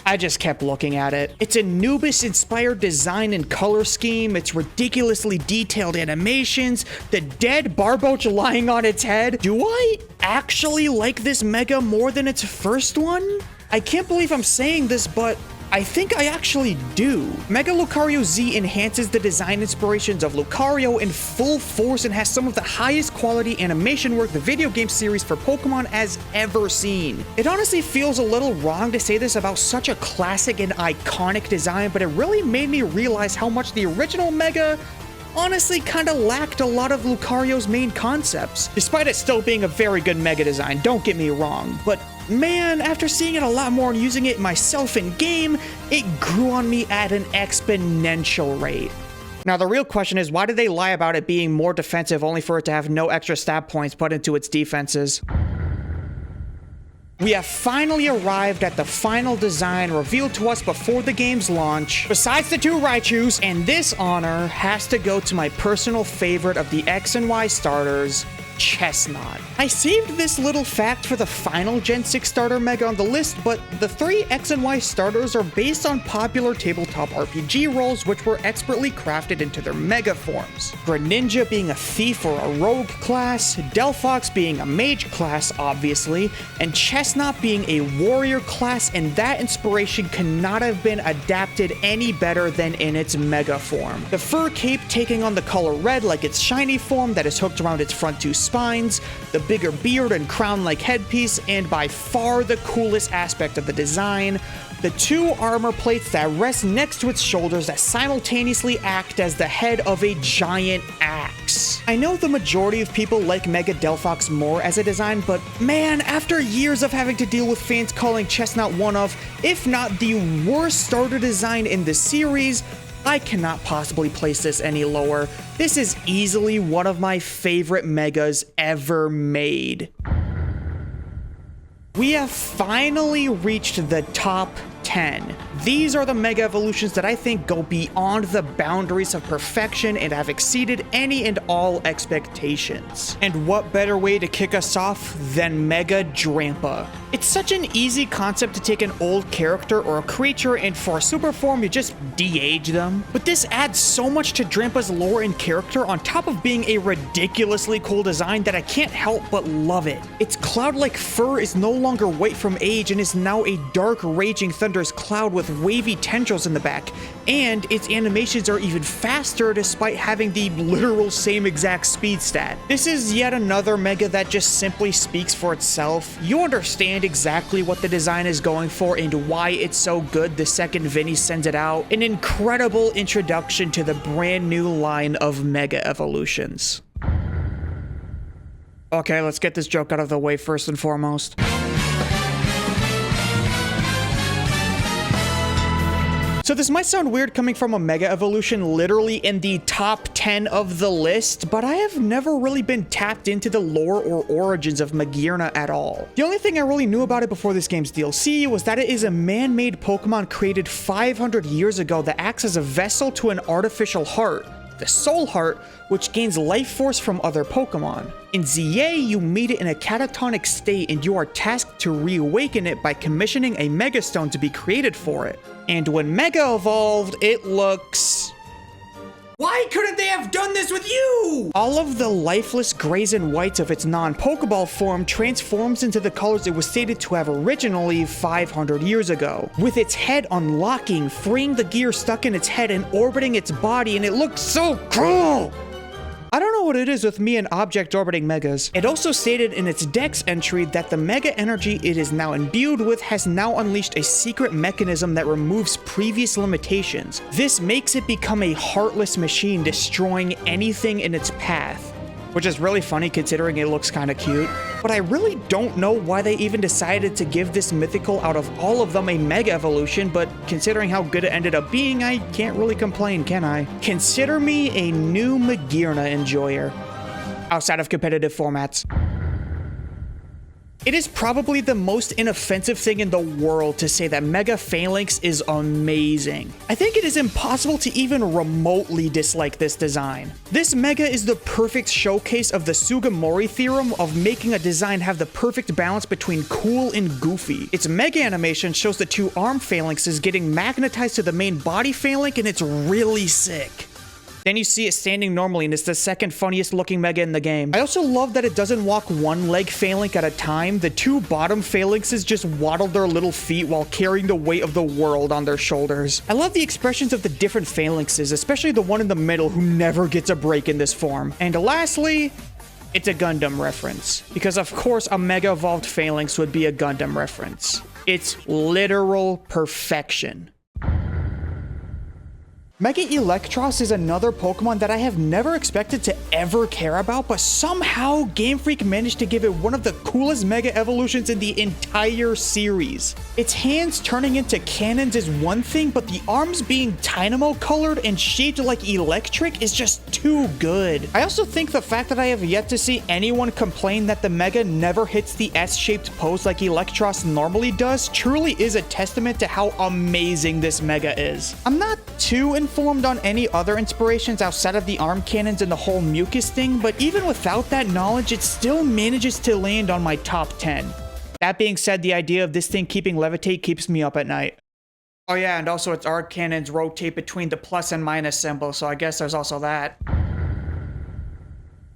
I just kept looking at it. It's Anubis-inspired design and color scheme, its ridiculously detailed animations, the dead Barboach lying on its head. Do I actually like this Mega more than its first one? I can't believe I'm saying this, but I think I actually do. Mega Lucario Z enhances the design inspirations of Lucario in full force and has some of the highest quality animation work the video game series for Pokemon has ever seen. It honestly feels a little wrong to say this about such a classic and iconic design, but it really made me realize how much the original Mega honestly kinda lacked a lot of Lucario's main concepts. Despite it still being a very good Mega design, don't get me wrong, but man, after seeing it a lot more and using it myself in game, it grew on me at an exponential rate. Now the real question is, why did they lie about it being more defensive only for it to have no extra stat points put into its defenses? We have finally arrived at the final design revealed to us before the game's launch. Besides the two Raichus, and this honor has to go to my personal favorite of the X and Y starters, Chestnut. I saved this little fact for the final Gen 6 starter Mega on the list, but the 3 X and Y starters are based on popular tabletop RPG roles which were expertly crafted into their Mega forms. Greninja being a thief or a rogue class, Delphox being a mage class obviously, and Chestnut being a warrior class, and that inspiration cannot have been adapted any better than in its Mega form. The fur cape taking on the color red like its shiny form that is hooked around its front 2 spines, the bigger beard and crown-like headpiece, and by far the coolest aspect of the design, the 2 armor plates that rest next to its shoulders that simultaneously act as the head of a giant axe. I know the majority of people like Mega Delphox more as a design, but man, after years of having to deal with fans calling Chestnut one of, if not the worst starter design in the series, I cannot possibly place this any lower. This is easily one of my favorite Megas ever made. We have finally reached the top 10. These are the Mega Evolutions that I think go beyond the boundaries of perfection and have exceeded any and all expectations. And what better way to kick us off than Mega Drampa? It's such an easy concept to take an old character or a creature and for a super form you just de-age them. But this adds so much to Drampa's lore and character on top of being a ridiculously cool design that I can't help but love it. Its cloud-like fur is no longer white from age and is now a dark raging thunderous cloud with wavy tendrils in the back, and its animations are even faster despite having the literal same exact speed stat. This is yet another Mega that just simply speaks for itself. You understand exactly what the design is going for and why it's so good the second Vinny sends it out. An incredible introduction to the brand new line of Mega Evolutions. Okay, let's get this joke out of the way first and foremost. So this might sound weird coming from a Mega Evolution literally in the top 10 of the list, but I have never really been tapped into the lore or origins of Magearna at all. The only thing I really knew about it before this game's DLC was that it is a man-made Pokemon created 500 years ago that acts as a vessel to an artificial heart, the Soul Heart, which gains life force from other Pokemon. In ZA, you meet it in a catatonic state and you are tasked to reawaken it by commissioning a Mega Stone to be created for it. And when Mega evolved, it looks... Why couldn't they have done this with you? All of the lifeless grays and whites of its non-Pokeball form transforms into the colors it was stated to have originally 500 years ago, with its head unlocking, freeing the gear stuck in its head and orbiting its body, and it looks so cool! I don't know what it is with me and object orbiting Megas. It also stated in its Dex entry that the Mega energy it is now imbued with has now unleashed a secret mechanism that removes previous limitations. This makes it become a heartless machine, destroying anything in its path. Which is really funny considering it looks kinda cute. But I really don't know why they even decided to give this mythical out of all of them a Mega Evolution, but considering how good it ended up being, I can't really complain, can I? Consider me a new Magearna enjoyer. Outside of competitive formats. It is probably the most inoffensive thing in the world to say that Mega Phalanx is amazing. I think it is impossible to even remotely dislike this design. This Mega is the perfect showcase of the Sugimori theorem of making a design have the perfect balance between cool and goofy. Its Mega animation shows the 2 arm phalanxes getting magnetized to the main body phalanx, and it's really sick. Then you see it standing normally, and it's the second funniest looking Mega in the game. I also love that it doesn't walk one leg phalanx at a time. The 2 bottom phalanxes just waddle their little feet while carrying the weight of the world on their shoulders. I love the expressions of the different phalanxes, especially the one in the middle who never gets a break in this form. And lastly, it's a Gundam reference. Because of course a Mega Evolved Phalanx would be a Gundam reference. It's literal perfection. Mega Electros is another Pokemon that I have never expected to ever care about, but somehow Game Freak managed to give it one of the coolest Mega Evolutions in the entire series. Its hands turning into cannons is one thing, but the arms being Dynamo colored and shaped like electric is just too good. I also think the fact that I have yet to see anyone complain that the Mega never hits the S-shaped pose like Electros normally does truly is a testament to how amazing this Mega is. I'm not too informed on any other inspirations outside of the arm cannons and the whole mucus thing, but even without that knowledge, it still manages to land on my top 10. That being said, the idea of this thing keeping levitate keeps me up at night. Oh yeah, and also its arc cannons rotate between the plus and minus symbol, so I guess there's also that.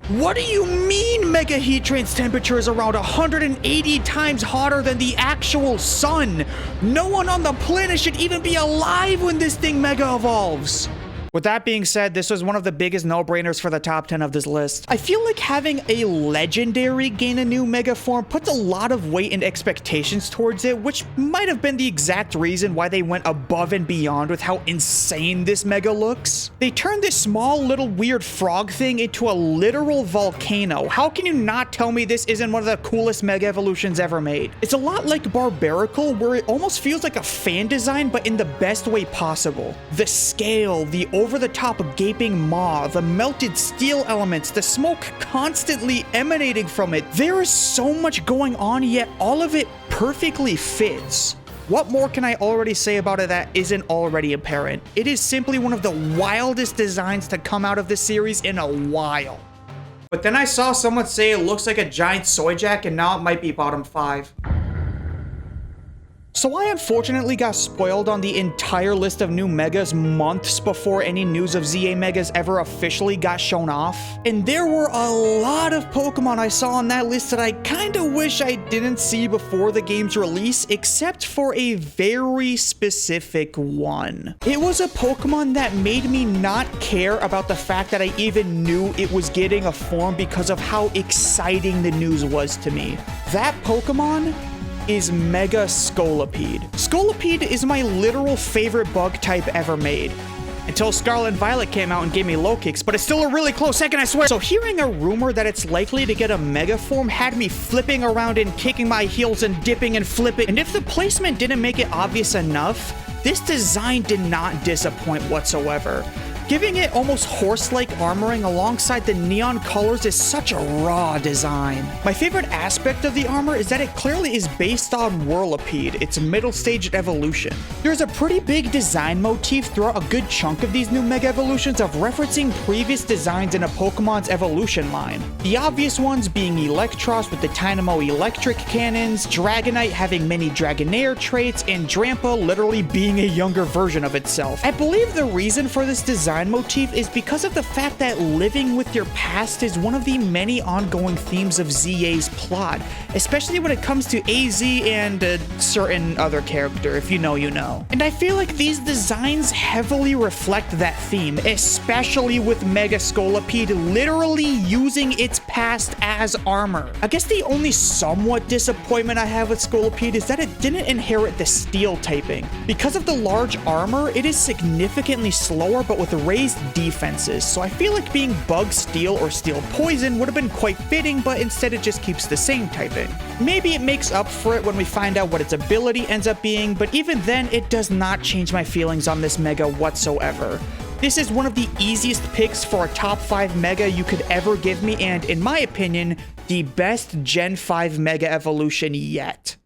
What do you mean Mega Heat Train's temperature is around 180 times hotter than the actual sun? No one on the planet should even be alive when this thing Mega evolves. With that being said, this was one of the biggest no-brainers for the top 10 of this list. I feel like having a legendary gain a new Mega form puts a lot of weight and expectations towards it, which might have been the exact reason why they went above and beyond with how insane this Mega looks. They turned this small little weird frog thing into a literal volcano. How can you not tell me this isn't one of the coolest Mega evolutions ever made? It's a lot like Barbarical, where it almost feels like a fan design, but in the best way possible. The scale, the over-the-top gaping maw, the melted steel elements, the smoke constantly emanating from it. There is so much going on, yet all of it perfectly fits. What more can I already say about it that isn't already apparent? It is simply one of the wildest designs to come out of this series in a while. But then I saw someone say it looks like a giant soy jack, and now it might be bottom 5. So I unfortunately got spoiled on the entire list of new Megas months before any news of ZA Megas ever officially got shown off. And there were a lot of Pokemon I saw on that list that I kinda wish I didn't see before the game's release, except for a very specific one. It was a Pokemon that made me not care about the fact that I even knew it was getting a form because of how exciting the news was to me. That Pokemon is Mega Scolipede. Scolipede is my literal favorite bug type ever made. Until Scarlet and Violet came out and gave me low kicks, but it's still a really close second, I swear. So hearing a rumor that it's likely to get a Mega form had me flipping around and kicking my heels and dipping and flipping. And if the placement didn't make it obvious enough, this design did not disappoint whatsoever. Giving it almost horse-like armoring alongside the neon colors is such a raw design. My favorite aspect of the armor is that it clearly is based on Whirlipede, its middle stage evolution. There's a pretty big design motif throughout a good chunk of these new Mega Evolutions of referencing previous designs in a Pokemon's evolution line. The obvious ones being Electros with the Dynamo electric cannons, Dragonite having many Dragonair traits, and Drampa literally being a younger version of itself. I believe the reason for this design motif is because of the fact that living with your past is one of the many ongoing themes of ZA's plot, especially when it comes to AZ and a certain other character. If you know, you know. And I feel like these designs heavily reflect that theme, especially with Mega Scolipede literally using its past as armor. I guess the only somewhat disappointment I have with Scolipede is that it didn't inherit the steel typing. Because of the large armor, it is significantly slower but with raised defenses, so I feel like being Bug Steel or Steel Poison would have been quite fitting, but instead it just keeps the same typing. Maybe it makes up for it when we find out what its ability ends up being, but even then, it does not change my feelings on this Mega whatsoever. This is one of the easiest picks for a top 5 Mega you could ever give me, and in my opinion, the best Gen 5 Mega evolution yet.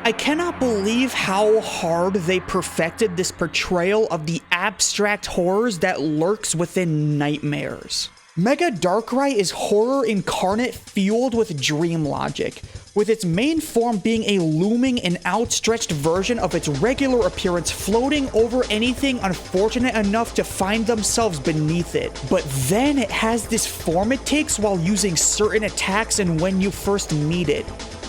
I cannot believe how hard they perfected this portrayal of the abstract horrors that lurks within nightmares. Mega Darkrai is horror incarnate fueled with dream logic, with its main form being a looming and outstretched version of its regular appearance floating over anything unfortunate enough to find themselves beneath it. But then it has this form it takes while using certain attacks and when you first meet it.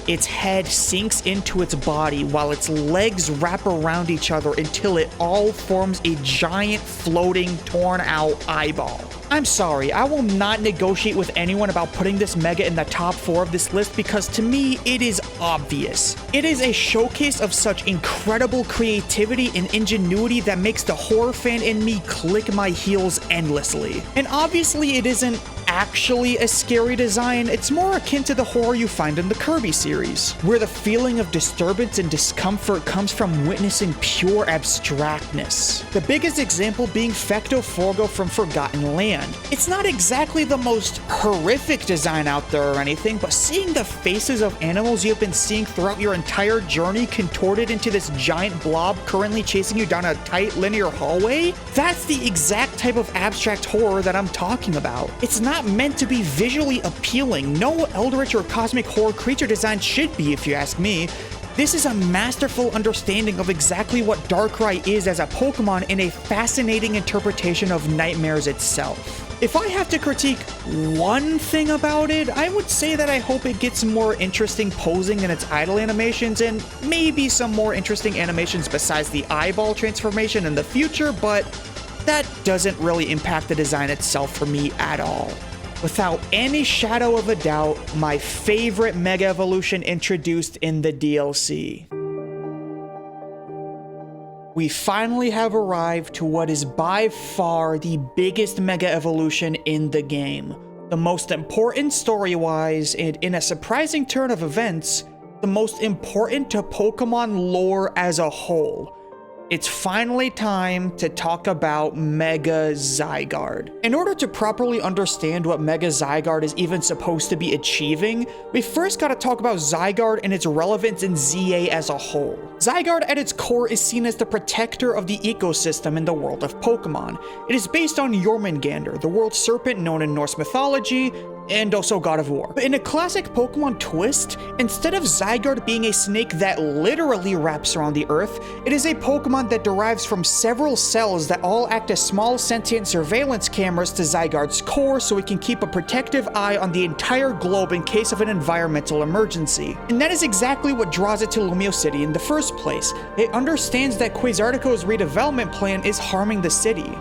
Its head sinks into its body while its legs wrap around each other until it all forms a giant floating torn out eyeball. I'm sorry, I will not negotiate with anyone about putting this Mega in the top 4 of this list because to me, it is obvious. It is a showcase of such incredible creativity and ingenuity that makes the horror fan in me click my heels endlessly. And obviously it isn't actually a scary design, it's more akin to the horror you find in the Kirby series, where the feeling of disturbance and discomfort comes from witnessing pure abstractness. The biggest example being Fecto Forgo from Forgotten Land. It's not exactly the most horrific design out there or anything, but seeing the faces of animals you've been seeing throughout your entire journey contorted into this giant blob currently chasing you down a tight linear hallway, that's the exact type of abstract horror that I'm talking about. It's not meant to be visually appealing. No eldritch or cosmic horror creature design should be, if you ask me. This is a masterful understanding of exactly what Darkrai is as a Pokemon and a fascinating interpretation of nightmares itself. If I have to critique one thing about it, I would say that I hope it gets more interesting posing in its idle animations and maybe some more interesting animations besides the eyeball transformation in the future, but that doesn't really impact the design itself for me at all. Without any shadow of a doubt, my favorite Mega Evolution introduced in the DLC. We finally have arrived to what is by far the biggest Mega Evolution in the game. The most important story-wise, and in a surprising turn of events, the most important to Pokemon lore as a whole. It's finally time to talk about Mega Zygarde. In order to properly understand what Mega Zygarde is even supposed to be achieving, we first gotta talk about Zygarde and its relevance in ZA as a whole. Zygarde at its core is seen as the protector of the ecosystem in the world of Pokemon. It is based on Jormungandr, the world serpent known in Norse mythology, and also God of War. But in a classic Pokemon twist, instead of Zygarde being a snake that literally wraps around the earth, it is a Pokemon that derives from several cells that all act as small sentient surveillance cameras to Zygarde's core so it can keep a protective eye on the entire globe in case of an environmental emergency. And that is exactly what draws it to Lumio City in the first place. It understands that Quasartico's redevelopment plan is harming the city.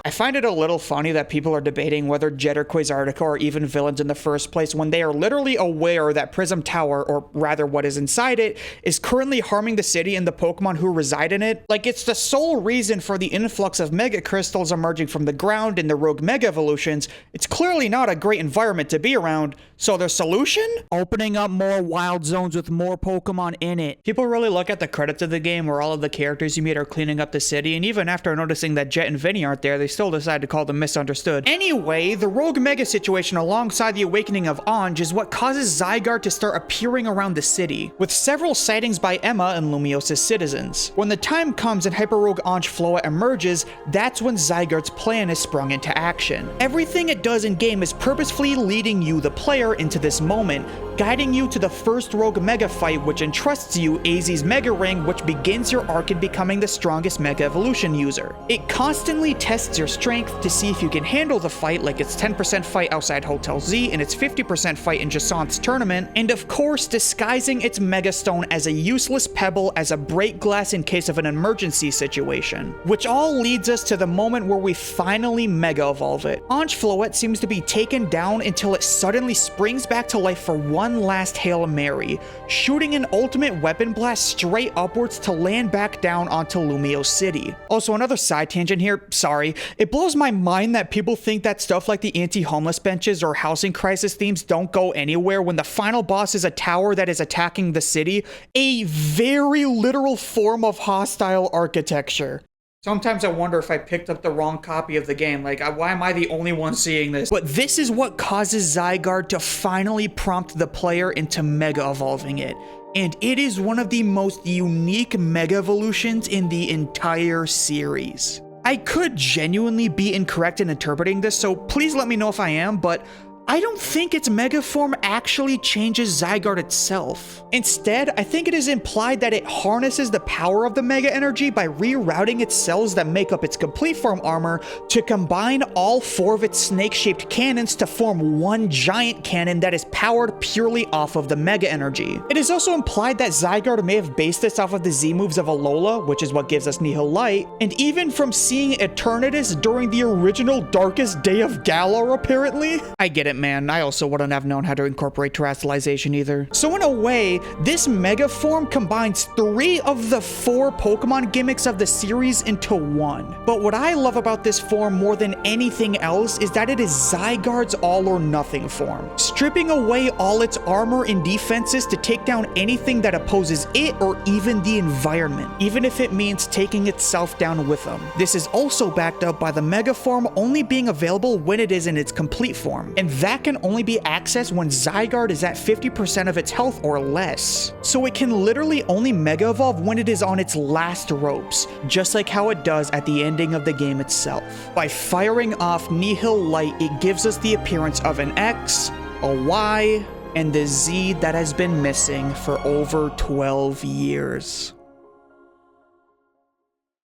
I find it a little funny that people are debating whether Jet or Quasartico are even villains in the first place when they are literally aware that Prism Tower, or rather what is inside it, is currently harming the city and the Pokemon who reside in it. Like, it's the sole reason for the influx of Mega Crystals emerging from the ground in the Rogue Mega Evolutions. It's clearly not a great environment to be around. So the solution? Opening up more wild zones with more Pokemon in it. People really look at the credits of the game where all of the characters you meet are cleaning up the city, and even after noticing that Jet and Vinny aren't there, they still decide to call them misunderstood. Anyway, the Rogue Mega situation alongside the awakening of Anj is what causes Zygarde to start appearing around the city, with several sightings by Emma and Lumios's citizens. When the time comes and Hyper Rogue Anj Floa emerges, that's when Zygarde's plan is sprung into action. Everything it does in game is purposefully leading you, the player, into this moment, guiding you to the first Rogue Mega fight, which entrusts you AZ's Mega Ring, which begins your arc in becoming the strongest Mega Evolution user. It constantly tests your strength to see if you can handle the fight, like its 10% fight outside Hotel Z and its 50% fight in Jasant's tournament, and of course disguising its Mega Stone as a useless pebble as a break glass in case of an emergency situation. Which all leads us to the moment where we finally Mega Evolve it. Anj Floette seems to be taken down until it suddenly springs back to life for one last Hail Mary, shooting an ultimate weapon blast straight upwards to land back down onto Lumio City. Also, another side tangent here, sorry. It blows my mind that people think that stuff like the anti-homeless benches or housing crisis themes don't go anywhere when the final boss is a tower that is attacking the city, a very literal form of hostile architecture. Sometimes I wonder if I picked up the wrong copy of the game, like, why am I the only one seeing this? But this is what causes Zygarde to finally prompt the player into Mega Evolving it. And it is one of the most unique Mega Evolutions in the entire series. I could genuinely be incorrect in interpreting this, so please let me know if I am, but I don't think its Mega form actually changes Zygarde itself. Instead, I think it is implied that it harnesses the power of the Mega Energy by rerouting its cells that make up its complete form armor to combine all four of its snake-shaped cannons to form one giant cannon that is powered purely off of the Mega Energy. It is also implied that Zygarde may have based this off of the Z-moves of Alola, which is what gives us Nihil Light, and even from seeing Eternatus during the original Darkest Day of Galar, apparently. I get it, man, I also wouldn't have known how to incorporate terrestrialization either. So in a way, this Mega form combines 3 of the 4 Pokemon gimmicks of the series into one. But what I love about this form more than anything else is that it is Zygarde's all-or-nothing form, stripping away all its armor and defenses to take down anything that opposes it or even the environment, even if it means taking itself down with them. This is also backed up by the Mega form only being available when it is in its complete form, and that can only be accessed when Zygarde is at 50% of its health or less. So it can literally only Mega Evolve when it is on its last ropes, just like how it does at the ending of the game itself. By firing off Nihil Light, it gives us the appearance of an X, a Y, and the Z that has been missing for over 12 years.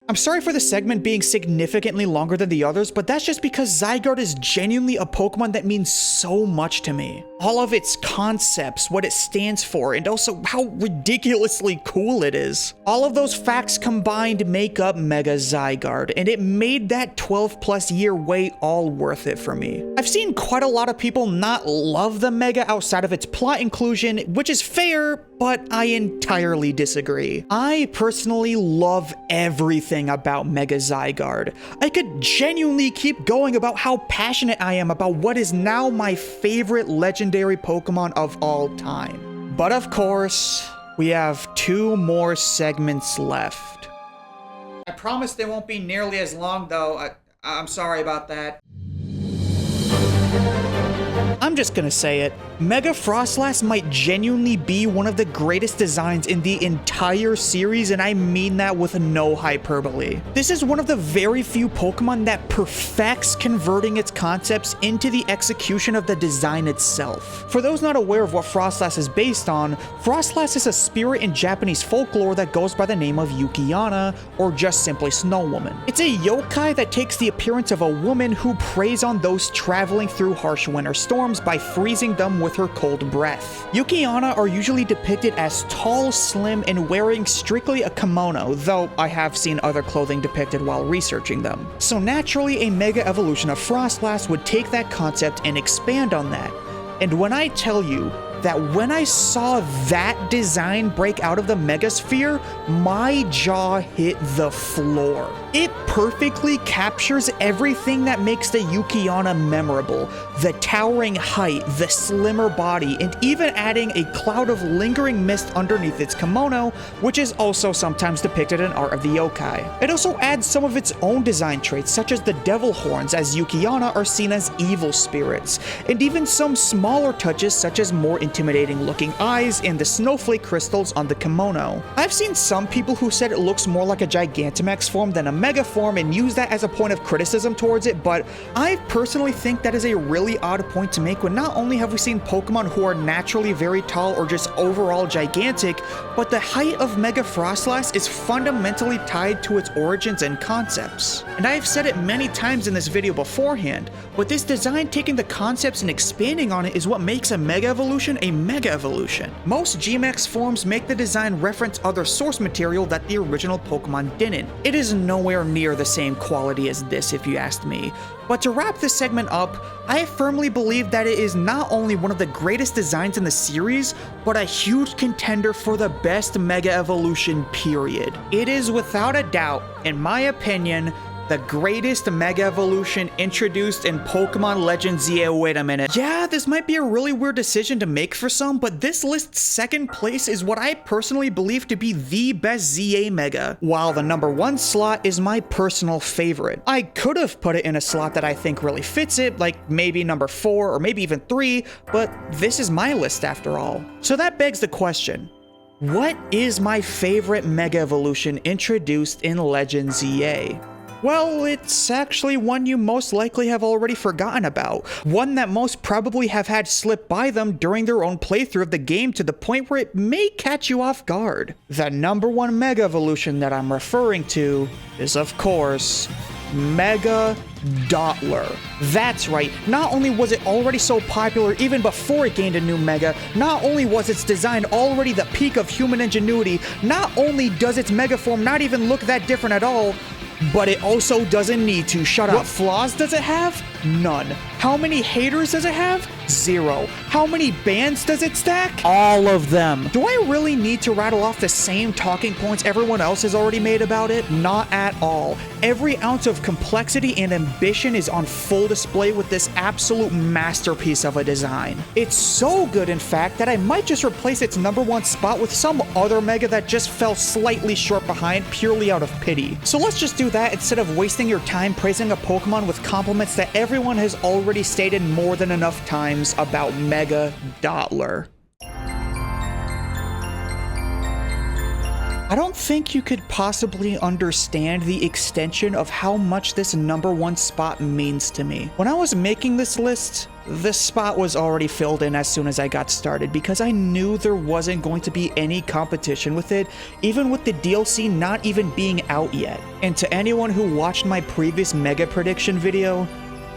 I'm sorry for the segment being significantly longer than the others, but that's just because Zygarde is genuinely a Pokemon that means so much to me. All of its concepts, what it stands for, and also how ridiculously cool it is. All of those facts combined make up Mega Zygarde, and it made that 12+ year wait all worth it for me. I've seen quite a lot of people not love the Mega outside of its plot inclusion, which is fair, but I entirely disagree. I personally love everything about Mega Zygarde. I could genuinely keep going about how passionate I am about what is now my favorite legendary Pokemon of all time. But of course, we have 2 more segments left. I promise they won't be nearly as long though. I'm sorry about that. I'm just gonna say it. Mega Frostlass might genuinely be one of the greatest designs in the entire series, and I mean that with no hyperbole. This is one of the very few Pokemon that perfects converting its concepts into the execution of the design itself. For those not aware of what Frostlass is based on, Frostlass is a spirit in Japanese folklore that goes by the name of Yukiana, or just simply Snow Woman. It's a yokai that takes the appearance of a woman who preys on those traveling through harsh winter storms by freezing them with her cold breath. Yukiana are usually depicted as tall, slim, and wearing strictly a kimono, though I have seen other clothing depicted while researching them. So naturally, a Mega Evolution of Frostlass would take that concept and expand on that. And when I tell you that when I saw that design break out of the Megasphere, my jaw hit the floor. It perfectly captures everything that makes the Yukiana memorable. The towering height, the slimmer body, and even adding a cloud of lingering mist underneath its kimono, which is also sometimes depicted in art of the yokai. It also adds some of its own design traits, such as the devil horns, as Yukiana are seen as evil spirits, and even some smaller touches such as more intimidating looking eyes and the snowflake crystals on the kimono. I've seen some people who said it looks more like a Gigantamax form than a Mega form and use that as a point of criticism towards it, but I personally think that is a really odd point to make when not only have we seen Pokemon who are naturally very tall or just overall gigantic, but the height of Mega Frostlass is fundamentally tied to its origins and concepts. And I have said it many times in this video beforehand, but this design taking the concepts and expanding on it is what makes a Mega Evolution a Mega Evolution. Most Gmax forms make the design reference other source material that the original Pokemon didn't. It is nowhere near the same quality as this if you asked me. But to wrap this segment up, I firmly believe that it is not only one of the greatest designs in the series, but a huge contender for the best Mega Evolution period. It is without a doubt, in my opinion, the greatest Mega Evolution introduced in Pokemon Legends ZA. Wait a minute. Yeah, this might be a really weird decision to make for some, but this list's second place is what I personally believe to be the best ZA Mega, while the number 1 slot is my personal favorite. I could have put it in a slot that I think really fits it, like maybe number 4 or maybe even 3, but this is my list after all. So that begs the question, what is my favorite Mega Evolution introduced in Legends ZA? Well, it's actually one you most likely have already forgotten about. One that most probably have had slip by them during their own playthrough of the game to the point where it may catch you off guard. The number 1 Mega Evolution that I'm referring to is, of course, Mega Dottler. That's right, not only was it already so popular even before it gained a new Mega, not only was its design already the peak of human ingenuity, not only does its Mega form not even look that different at all, but it also doesn't need to. Shut up. What flaws does it have? None. How many haters does it have? 0. How many bans does it stack? All of them. Do I really need to rattle off the same talking points everyone else has already made about it? Not at all. Every ounce of complexity and ambition is on full display with this absolute masterpiece of a design. It's so good, in fact, that I might just replace its #1 spot with some other mega that just fell slightly short behind purely out of pity. So let's just do that instead of wasting your time praising a Pokemon with compliments that everyone has already stated more than enough times about Mega Dottler. I don't think you could possibly understand the extension of how much this #1 spot means to me. When I was making this list, this spot was already filled in as soon as I got started because I knew there wasn't going to be any competition with it, even with the DLC not even being out yet. And to anyone who watched my previous Mega prediction video,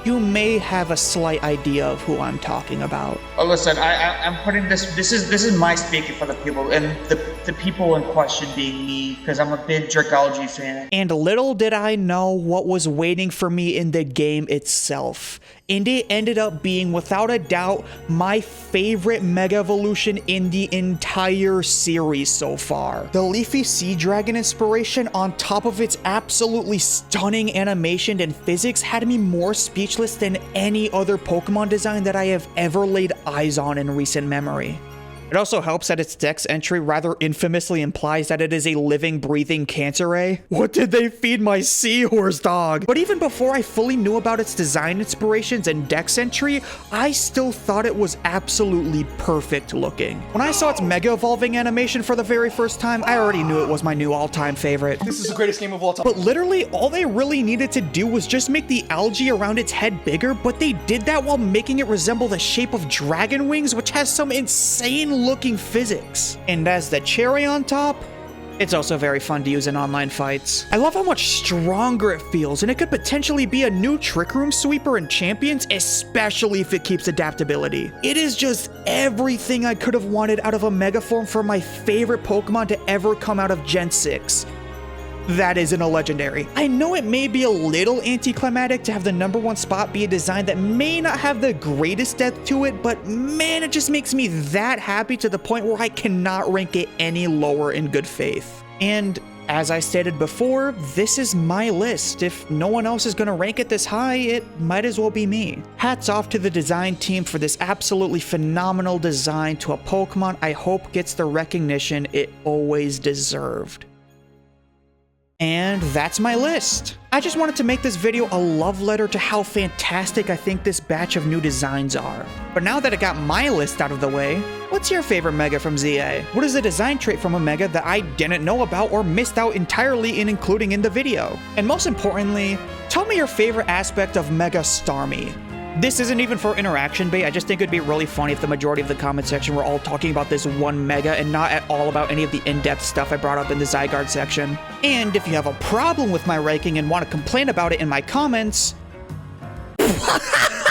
you may have a slight idea of who I'm talking about. Well, listen, I'm putting this is my speaking for the people, and the people in question being me, because I'm a big Drakeology fan. And little did I know what was waiting for me in the game itself. And it ended up being, without a doubt, my favorite Mega Evolution in the entire series so far. The Leafy Sea Dragon inspiration, on top of its absolutely stunning animation and physics, had me more speechless than any other Pokemon design that I have ever laid eyes on in recent memory. It also helps that its dex entry rather infamously implies that it is a living, breathing cancer ray. What did they feed my seahorse dog? But even before I fully knew about its design inspirations and dex entry, I still thought it was absolutely perfect looking. When I saw its Mega Evolving animation for the very first time, I already knew it was my new all-time favorite. This is the greatest game of all time. But literally, all they really needed to do was just make the algae around its head bigger, but they did that while making it resemble the shape of dragon wings, which has some insane looking physics. And as the cherry on top, it's also very fun to use in online fights. I love how much stronger it feels, and it could potentially be a new Trick Room sweeper in Champions, especially if it keeps adaptability. It is just everything I could have wanted out of a Mega form for my favorite Pokemon to ever come out of Gen 6. That isn't a legendary. I know it may be a little anticlimactic to have the #1 spot be a design that may not have the greatest depth to it, but man, it just makes me that happy to the point where I cannot rank it any lower in good faith. And as I stated before, this is my list. If no one else is going to rank it this high, it might as well be me. Hats off to the design team for this absolutely phenomenal design to a Pokemon I hope gets the recognition it always deserved. And that's my list. I just wanted to make this video a love letter to how fantastic I think this batch of new designs are. But now that I got my list out of the way, what's your favorite Mega from ZA? What is a design trait from a Mega that I didn't know about or missed out entirely in including in the video? And most importantly, tell me your favorite aspect of Mega Starmie. This isn't even for interaction bait. I just think it'd be really funny if the majority of the comment section were all talking about this one Mega and not at all about any of the in-depth stuff I brought up in the Zygarde section. And if you have a problem with my ranking and want to complain about it in my comments...